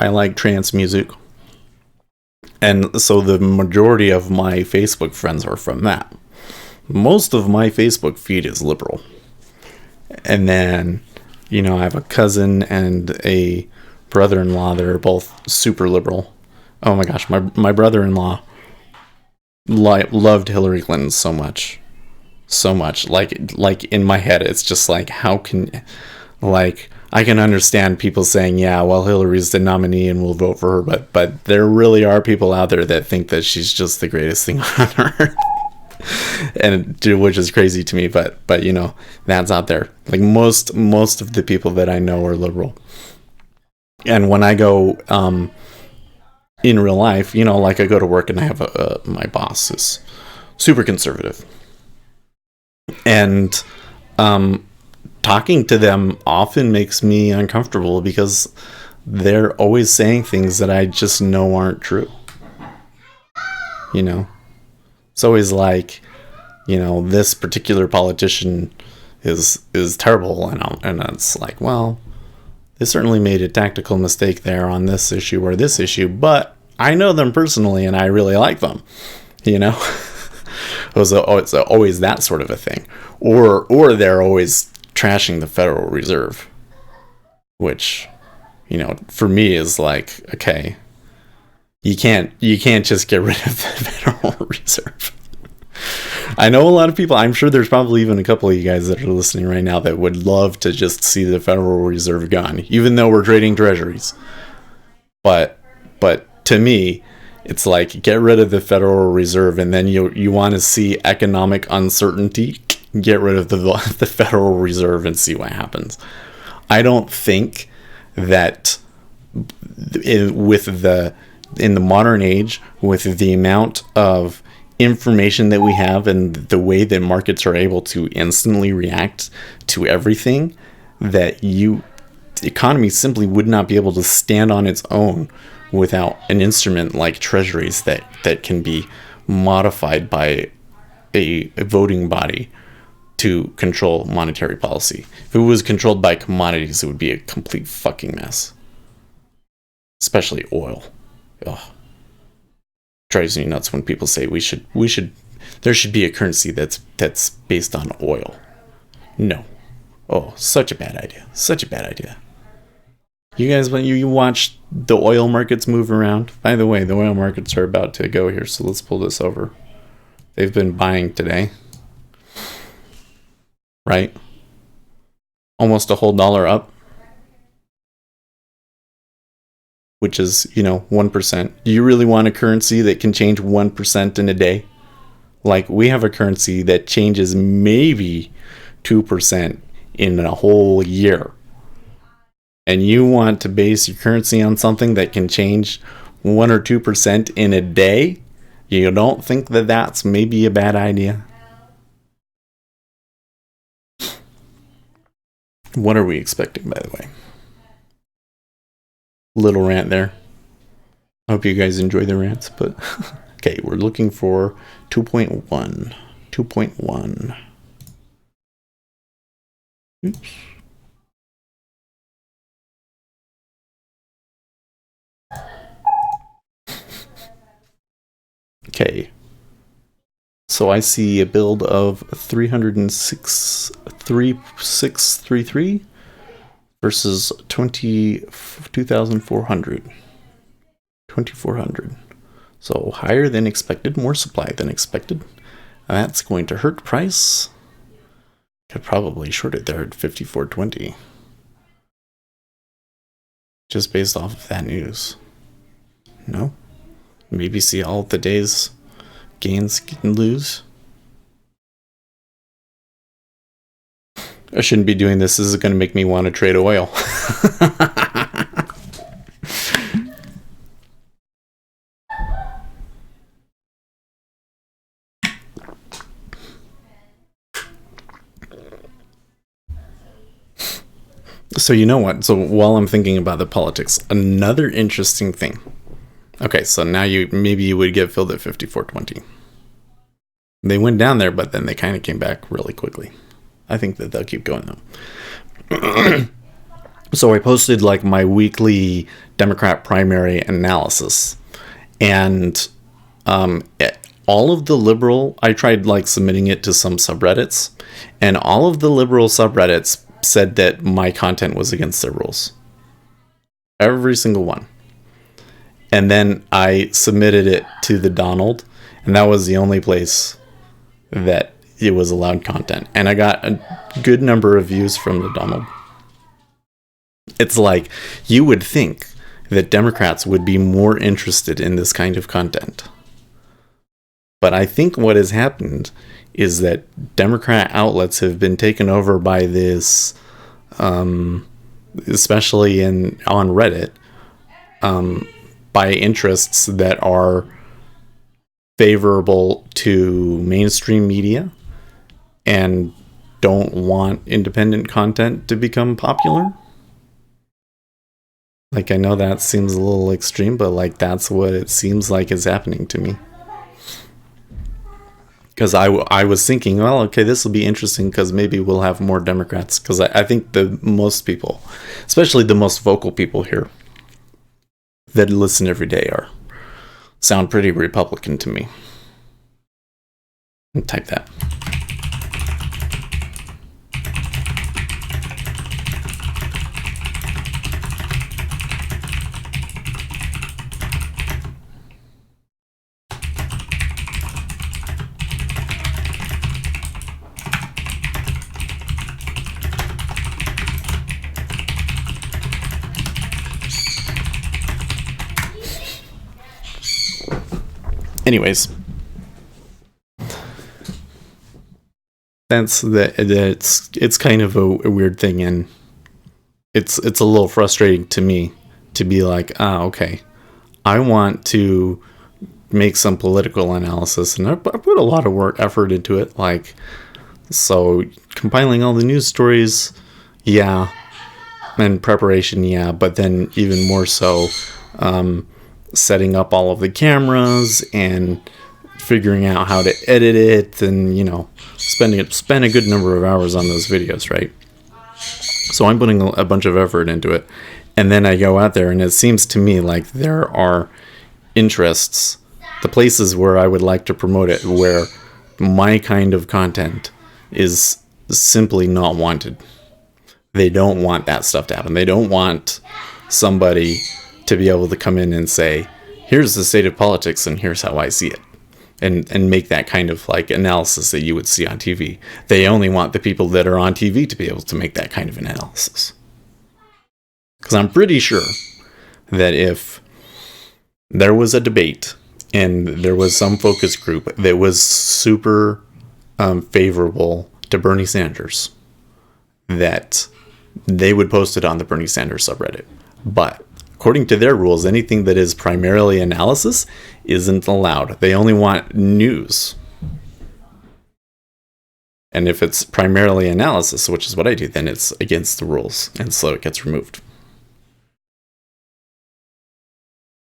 like trance music. And so the majority of my Facebook friends are from that. Most of my Facebook feed is liberal. And then, I have a cousin and a brother-in-law that are both super liberal. Oh my gosh, my brother-in-law loved Hillary Clinton so much. Like in my head, it's just like, how can, I can understand people saying, yeah, well, Hillary's the nominee and we'll vote for her, but there really are people out there that think that she's just the greatest thing on earth. And which is crazy to me, but that's out there. Like most of the people that I know are liberal. And when I go in real life, like I go to work and I have my boss is super conservative. And talking to them often makes me uncomfortable because they're always saying things that I just know aren't true. It's always like, this particular politician is terrible, and it's like, well, they certainly made a tactical mistake there on this issue or this issue, but I know them personally and I really like them. It's always that sort of a thing, or they're always trashing the Federal Reserve, which for me is like, okay, you can't just get rid of the Federal Reserve. I know a lot of people, I'm sure there's probably even a couple of you guys that are listening right now that would love to just see the Federal Reserve gone, even though we're trading treasuries. But to me, it's like, get rid of the Federal Reserve, and then you want to see economic uncertainty, get rid of the Federal Reserve and see what happens. I don't think that in the modern age, with the amount of information that we have and the way that markets are able to instantly react to everything, that the economy simply would not be able to stand on its own without an instrument like Treasuries that can be modified by a voting body to control monetary policy. If it was controlled by commodities, it would be a complete fucking mess. Especially oil. Ugh. Drives me nuts when people say there should be a currency that's based on oil. No. Oh, such a bad idea. You guys, when you watch the oil markets move around, by the way, the oil markets are about to go here, so let's pull this over. They've been buying today. Right? Almost a whole dollar up. Which is, 1%. Do you really want a currency that can change 1% in a day? Like, we have a currency that changes maybe 2% in a whole year. And you want to base your currency on something that can change 1 or 2% in a day? You don't think that that's maybe a bad idea? What are we expecting, by the way? Little rant there. I hope you guys enjoy the rants, but okay, we're looking for 2.1. 2.1. Oops. Okay. So I see a build of 3633 versus 2,400. 2,400. So higher than expected, more supply than expected. That's going to hurt price. Could probably short it there at 54.20. Just based off of that news. No? Maybe see all of the day's gains and lose. I shouldn't be doing this. This is going to make me want to trade oil. So you know what? So while I'm thinking about the politics, another interesting thing. Okay, so now maybe you would get filled at 54.20. They went down there, but then they kind of came back really quickly. I think that they'll keep going though. So I posted like my weekly Democrat primary analysis, and all of the liberal, I tried like submitting it to some subreddits, and all of the liberal subreddits said that my content was against their rules. Every single one. And then I submitted it to the Donald, and that was the only place that it was allowed content. And I got a good number of views from the Donald. It's like, you would think that Democrats would be more interested in this kind of content. But I think what has happened is that Democrat outlets have been taken over by this, especially on Reddit, by interests that are favorable to mainstream media and don't want independent content to become popular. Like, I know that seems a little extreme, but like that's what it seems like is happening to me. Because I was thinking, well, okay, this will be interesting because maybe we'll have more Democrats. Because I think the most people, especially the most vocal people here that listen every day, sound pretty Republican to me. Type that. Anyways, it's kind of a weird thing, and it's a little frustrating to me to be like, okay, I want to make some political analysis, and I put a lot of effort into it, like, so compiling all the news stories, yeah, and preparation, yeah, but then even more so, setting up all of the cameras and figuring out how to edit it, and spend a good number of hours on those videos, right? So I'm putting a bunch of effort into it, and then I go out there, and it seems to me like there are interests, the places where I would like to promote it, where my kind of content is simply not wanted. They don't want that stuff to happen. They don't want somebody to be able to come in and say, here's the state of politics and here's how I see it, and make that kind of like analysis that you would see on TV. They only want the people that are on TV to be able to make that kind of analysis. Because I'm pretty sure that if there was a debate and there was some focus group that was super favorable to Bernie Sanders, that they would post it on the Bernie Sanders subreddit. But according to their rules, anything that is primarily analysis isn't allowed. They only want news. And if it's primarily analysis, which is what I do, then it's against the rules, and so it gets removed.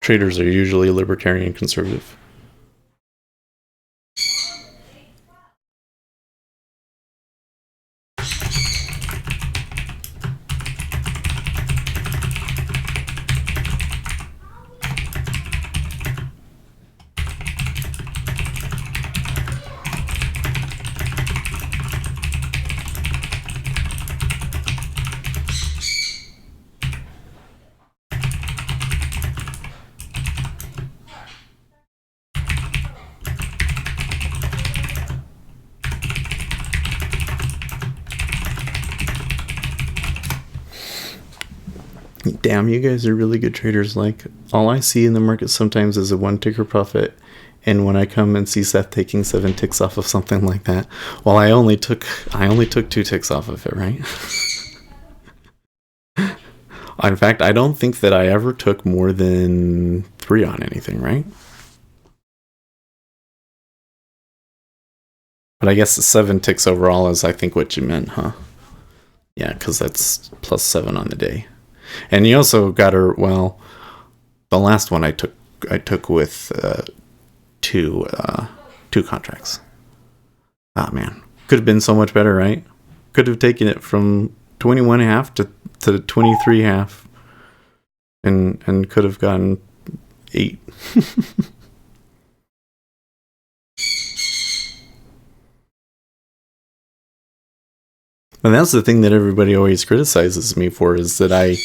Traders are usually libertarian and conservative. Damn, you guys are really good traders. Like, all I see in the market sometimes is a one ticker profit. And when I come and see Seth taking 7 ticks off of something like that, well, I only took 2 ticks off of it, right? In fact, I don't think that I ever took more than 3 on anything, right? But I guess the 7 ticks overall is, I think, what you meant, huh? Yeah, because that's plus 7 on the day. And you also got her, well, the last one I took with two contracts. Ah, man. Could have been so much better, right? Could have taken it from 21.5 to 23.5 and could have gotten 8. And that's the thing that everybody always criticizes me for, is that I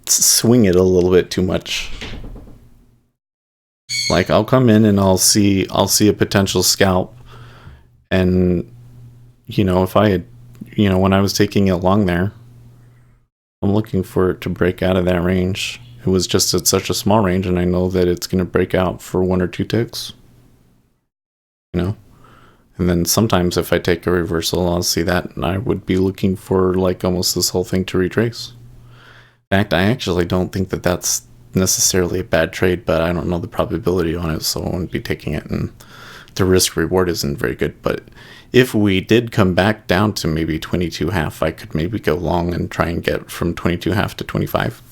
swing it a little bit too much. Like, I'll come in and I'll see a potential scalp, and if I had, when I was taking it long there, I'm looking for it to break out of that range. It was just at such a small range, and I know that it's going to break out for 1 or 2 ticks. And then sometimes if I take a reversal, I'll see that, and I would be looking for like almost this whole thing to retrace. In fact, I actually don't think that that's necessarily a bad trade, but I don't know the probability on it, so I wouldn't be taking it, and the risk reward isn't very good. But if we did come back down to maybe 22.5, I could maybe go long and try and get from 22.5 to 25.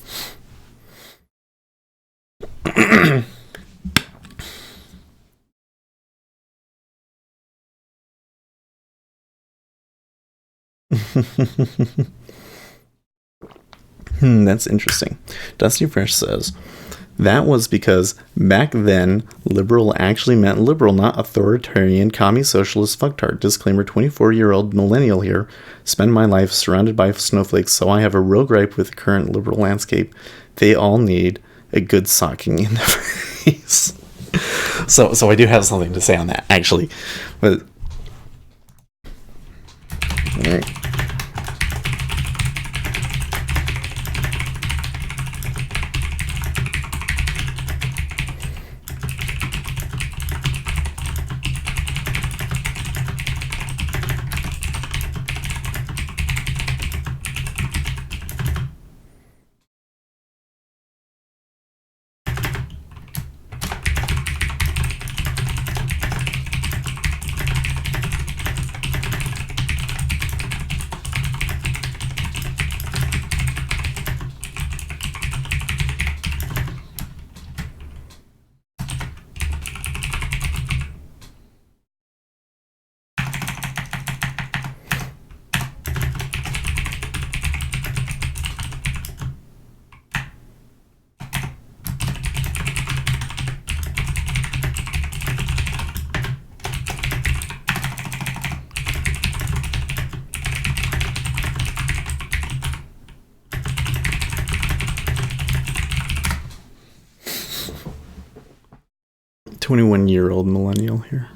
That's interesting. Dusty Fresh says, that was because back then, liberal actually meant liberal, not authoritarian, commie socialist fucktard. Disclaimer, 24-year-old millennial here. Spend my life surrounded by snowflakes, so I have a real gripe with the current liberal landscape. They all need a good socking in the face. So I do have something to say on that, actually. But, all right. "21-year-old millennial here.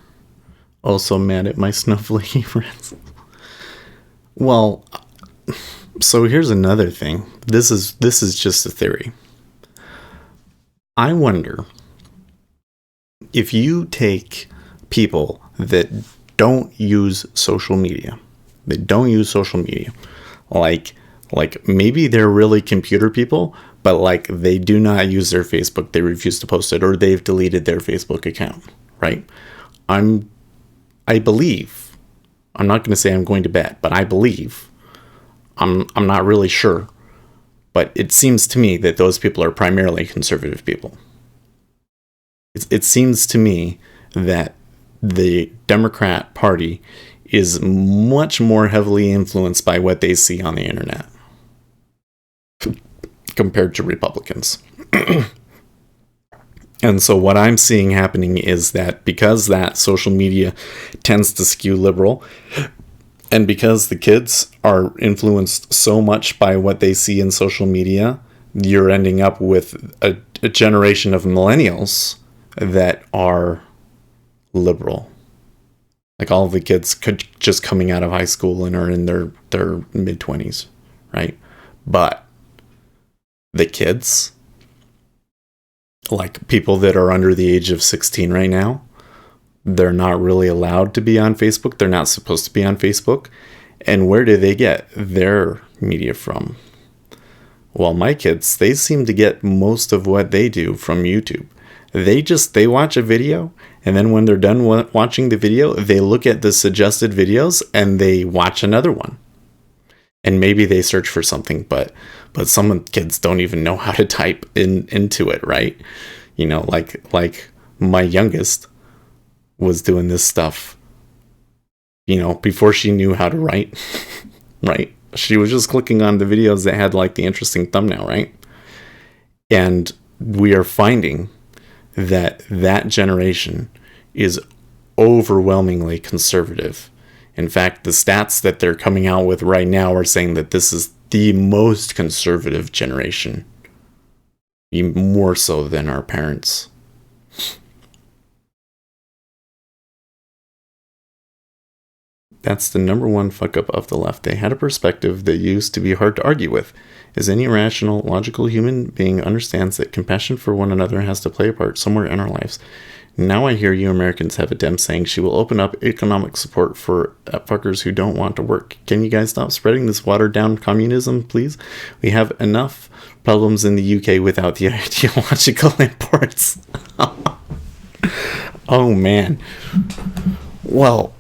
Also mad at my snowflakey friends." Well, so here's another thing. This is just a theory. I wonder if you take people that don't use social media, like maybe they're really computer people, but like they do not use their Facebook, they refuse to post it, or they've deleted their Facebook account, right? I believe, I'm not going to say I'm going to bet, but I believe, I'm not really sure, but it seems to me that those people are primarily conservative people. It seems to me that the Democrat Party is much more heavily influenced by what they see on the internet compared to Republicans. And so what I'm seeing happening is that because that social media tends to skew liberal, and because the kids are influenced so much by what they see in social media, you're ending up with a generation of millennials that are liberal. Like all of the kids could just coming out of high school and are in their mid-20s, right? But the kids, like people that are under the age of 16 right now, they're not really allowed to be on Facebook. They're not supposed to be on Facebook. And where do they get their media from? Well, my kids, they seem to get most of what they do from YouTube. They watch a video, and then when they're done watching the video, they look at the suggested videos and they watch another one. And maybe they search for something, but some kids don't even know how to type into it, right? You know, like my youngest was doing this stuff, you know, before she knew how to write, right? She was just clicking on the videos that had like the interesting thumbnail, right? And we are finding that generation is overwhelmingly conservative. In fact, the stats that they're coming out with right now are saying that this is the most conservative generation, even more so than our parents. That's the number one fuck up of the left. They had a perspective that used to be hard to argue with. As any rational, logical human being understands that compassion for one another has to play a part somewhere in our lives. Now I hear you Americans have a Dem saying she will open up economic support for fuckers who don't want to work. Can you guys stop spreading this watered down communism, please? We have enough problems in the UK without the ideological imports. Oh man. Well...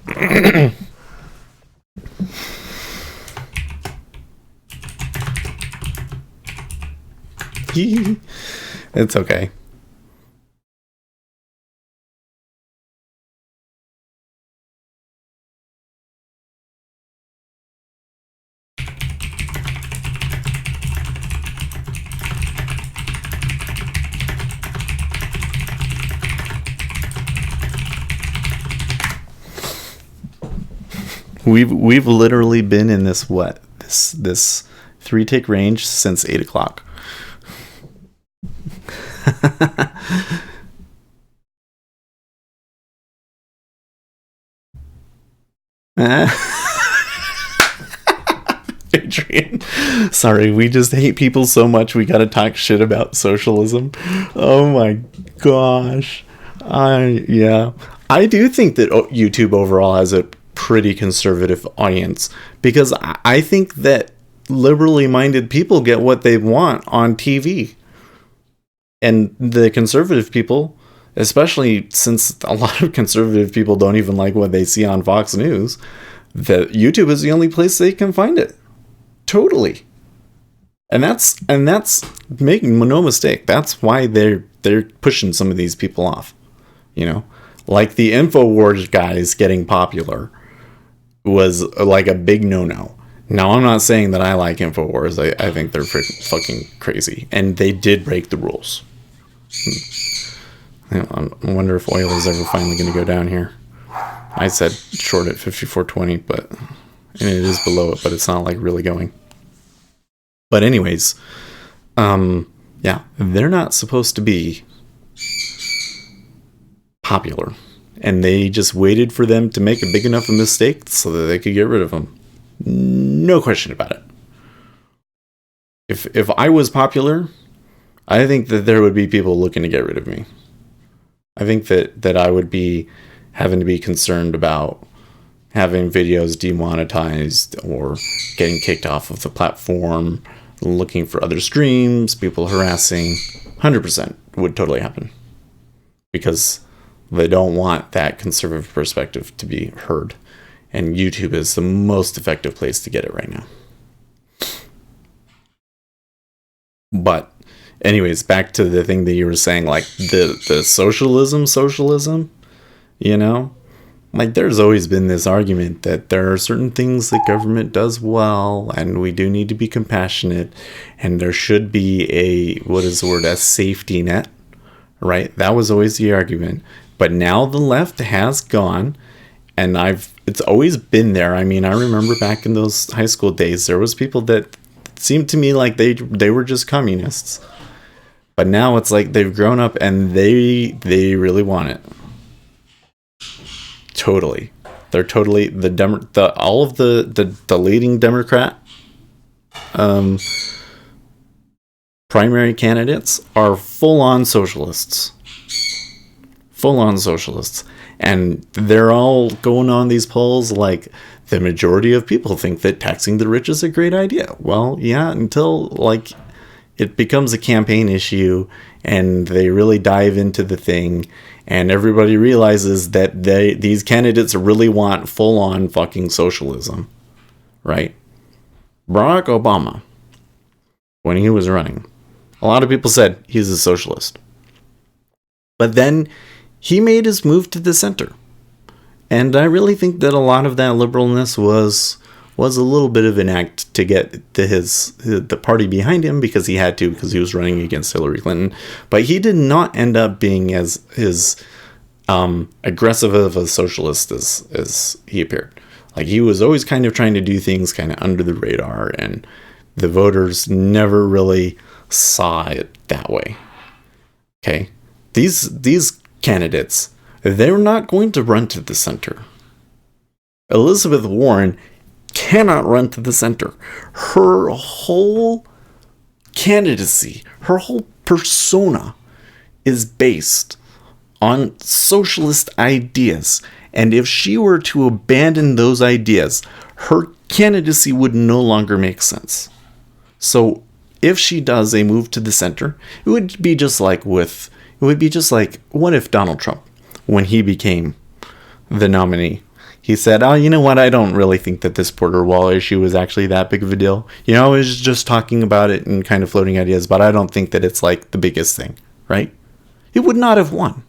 It's okay. We've literally been in this 3-tick range since 8 o'clock. Adrian, sorry, we just hate people so much we gotta talk shit about socialism. Oh my gosh. I do think that YouTube overall has a pretty conservative audience, because I think that liberally minded people get what they want on TV. And the conservative people, especially since a lot of conservative people don't even like what they see on Fox News, that YouTube is the only place they can find it. Totally. And that's making no mistake. That's why they're pushing some of these people off. You know, like the InfoWars guys getting popular was like a big no-no. Now, I'm not saying that I like InfoWars. I think they're fucking crazy. And they did break the rules. I wonder if oil is ever finally going to go down here. I said short at 54.20, and it is below it, but it's not like really going. But anyways, they're not supposed to be popular. And they just waited for them to make a big enough a mistake so that they could get rid of them. No question about it. If I was popular, I think that there would be people looking to get rid of me. I think that I would be having to be concerned about having videos demonetized or getting kicked off of the platform, looking for other streams, people harassing. 100% would totally happen. Because they don't want that conservative perspective to be heard. And YouTube is the most effective place to get it right now. But anyways, back to the thing that you were saying, like the socialism, you know? Like, there's always been this argument that there are certain things that government does well, and we do need to be compassionate, and there should be a safety net, right? That was always the argument. But now the left has gone, and it's always been there. I mean, I remember back in those high school days, there was people that seemed to me like they were just communists. But now it's like they've grown up and they really want it. Totally. They're totally all of the leading Democrat primary candidates are full-on socialists. Full-on socialists. And they're all going on these polls like the majority of people think that taxing the rich is a great idea. Well, yeah, until like it becomes a campaign issue and they really dive into the thing and everybody realizes that these candidates really want full-on fucking socialism, right? Barack Obama, when he was running, a lot of people said he's a socialist. But then he made his move to the center. And I really think that a lot of that liberalness was a little bit of an act to get to the party behind him because he had to, because he was running against Hillary Clinton. But he did not end up being as aggressive of a socialist as he appeared. Like, he was always kind of trying to do things kind of under the radar, and the voters never really saw it that way. Okay? These candidates, they're not going to run to the center. Elizabeth Warren cannot run to the center. Her whole candidacy, her whole persona is based on socialist ideas. And if she were to abandon those ideas, her candidacy would no longer make sense. So if she does a move to the center, it would be just like what if Donald Trump, when he became the nominee, he said, oh, you know what, I don't really think that this border wall issue is actually that big of a deal. You know, I was just talking about it and kind of floating ideas, but I don't think that it's like the biggest thing, right? It would not have won.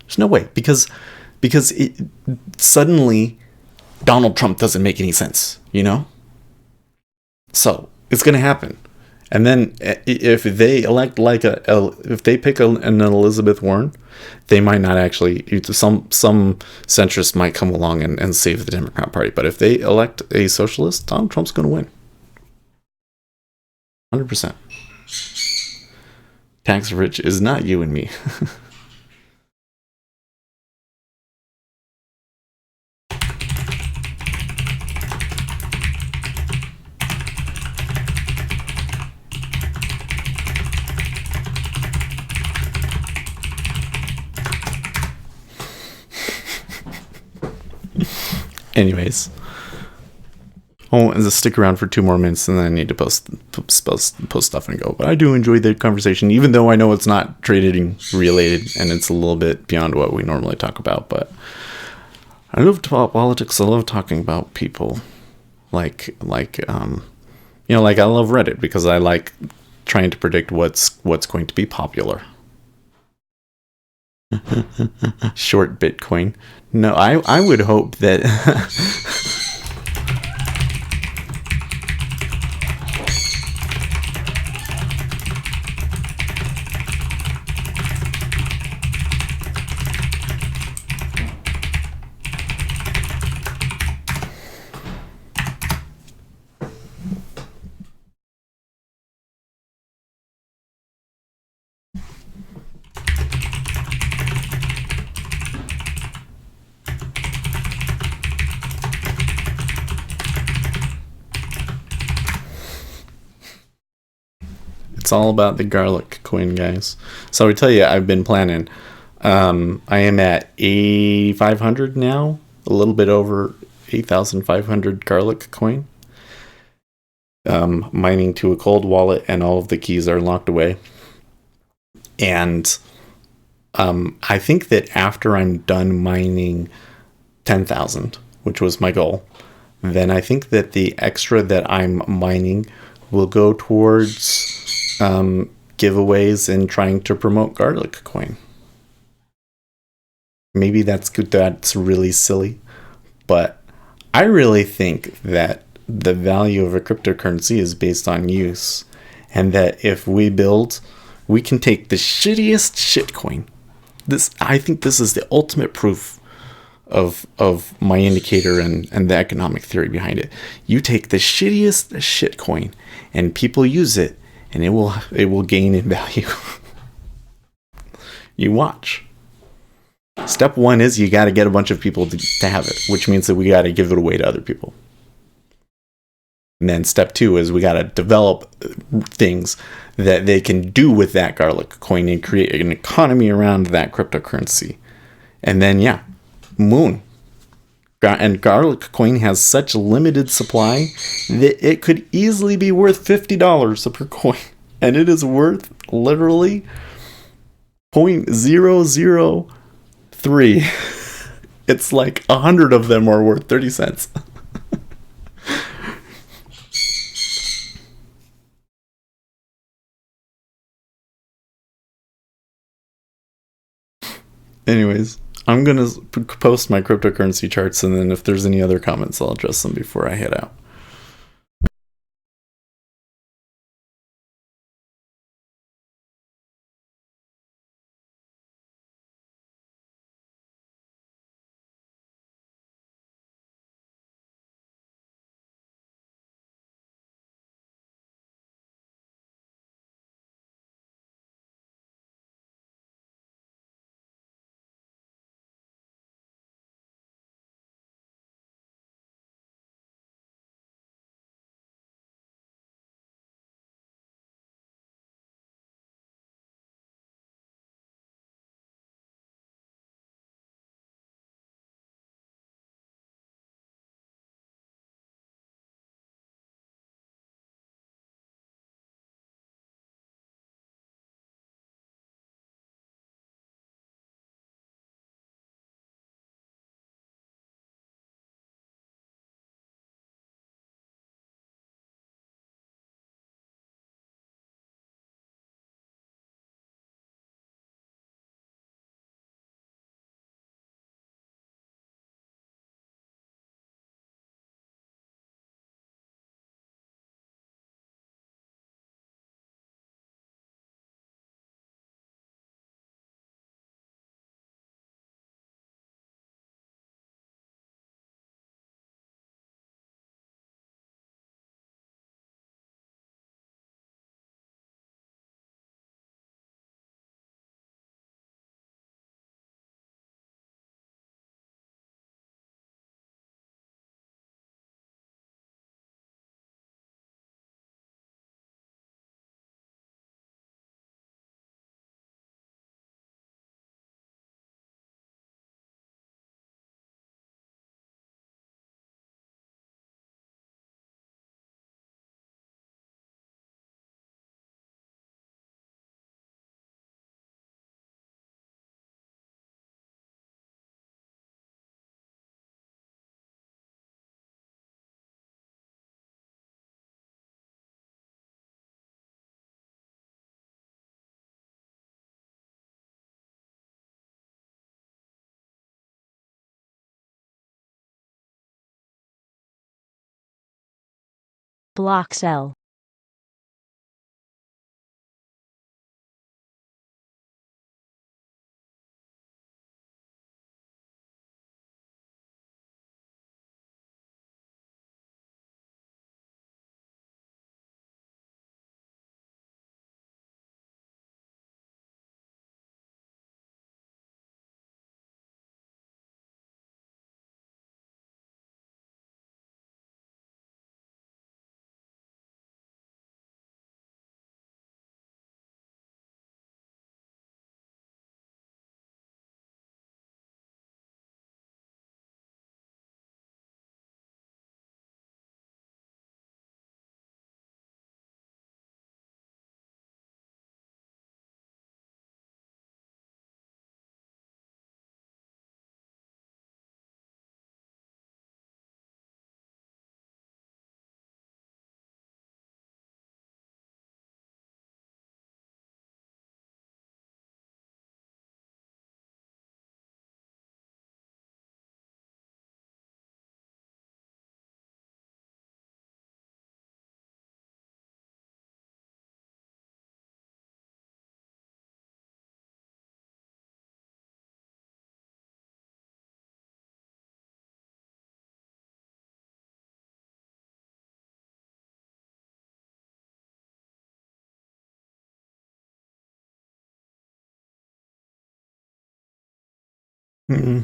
There's no way, because suddenly Donald Trump doesn't make any sense, you know? So it's going to happen. And then if they elect if they pick an Elizabeth Warren, they might not actually, some centrists might come along and save the Democrat Party. But if they elect a socialist, Donald Trump's going to win. 100%. Tax rich is not you and me. Anyways, stick around for 2 more minutes, and then I need to post stuff and go. But I do enjoy the conversation, even though I know it's not trading related and it's a little bit beyond what we normally talk about. But I love politics. I love talking about people, like I love Reddit because I like trying to predict what's going to be popular. Short Bitcoin. No, I would hope that it's all about the garlic coin, guys. So I tell you, I've been planning. I am at 8,500 now, a little bit over 8,500 garlic coin. Mining to a cold wallet, and all of the keys are locked away. And I think that after I'm done mining 10,000, which was my goal, then I think that the extra that I'm mining will go towards giveaways and trying to promote garlic coin. Maybe that's good. That's really silly, but I really think that the value of a cryptocurrency is based on use, and that if we build, we can take the shittiest shitcoin. I think this is the ultimate proof of my indicator and the economic theory behind it. You take the shittiest shitcoin and people use it, and it will gain in value. You watch. Step 1 is you got to get a bunch of people to have it, which means that we got to give it away to other people. And then step two is we got to develop things that they can do with that garlic coin and create an economy around that cryptocurrency. And then, yeah, moon. And garlic coin has such limited supply that it could easily be worth $50 per coin. And it is worth literally 0.003. It's like 100 of them are worth 30 cents. Anyways, I'm going to post my cryptocurrency charts, and then if there's any other comments, I'll address them before I head out. Block cell.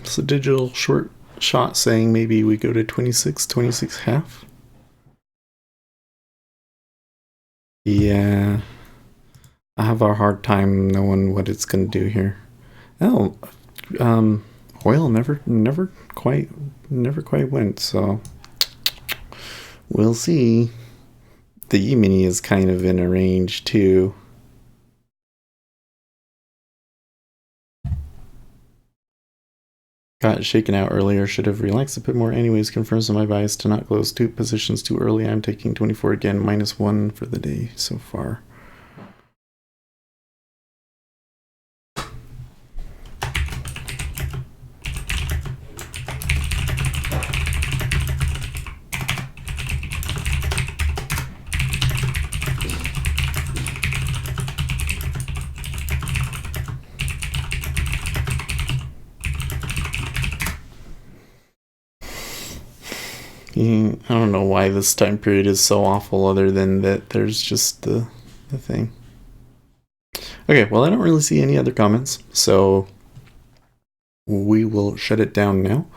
So digital short shot saying maybe we go to 26, 26 half. Yeah, I have a hard time knowing what it's gonna do here. Oh, um, oil never quite went. So we'll see. The E-mini is kind of in a range too. Got shaken out earlier. Should have relaxed a bit more. Anyways, confirms my bias to not close two positions too early. I'm taking 24 again, -1 for the day so far. I don't know why this time period is so awful, other than that there's just the thing. Okay, well, I don't really see any other comments, so we will shut it down now.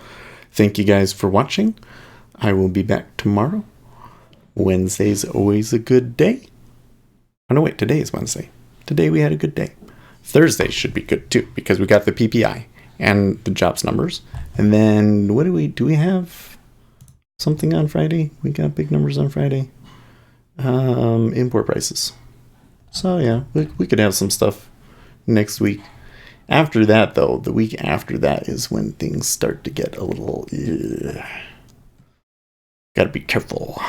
Thank you guys for watching. I will be back tomorrow. Wednesday's always a good day. Oh, no, wait, today is Wednesday. Today we had a good day. Thursday should be good too, because we got the PPI and the jobs numbers. And then what do we have something on Friday? We got big numbers on Friday. Import prices. So yeah, we could have some stuff next week. After that, though, the week after that is when things start to get a little. Gotta be careful.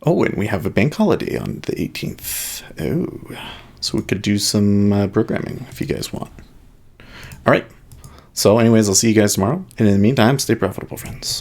Oh, and we have a bank holiday on the 18th. Oh, so we could do some programming if you guys want. All right. So anyways, I'll see you guys tomorrow. And in the meantime, stay profitable, friends.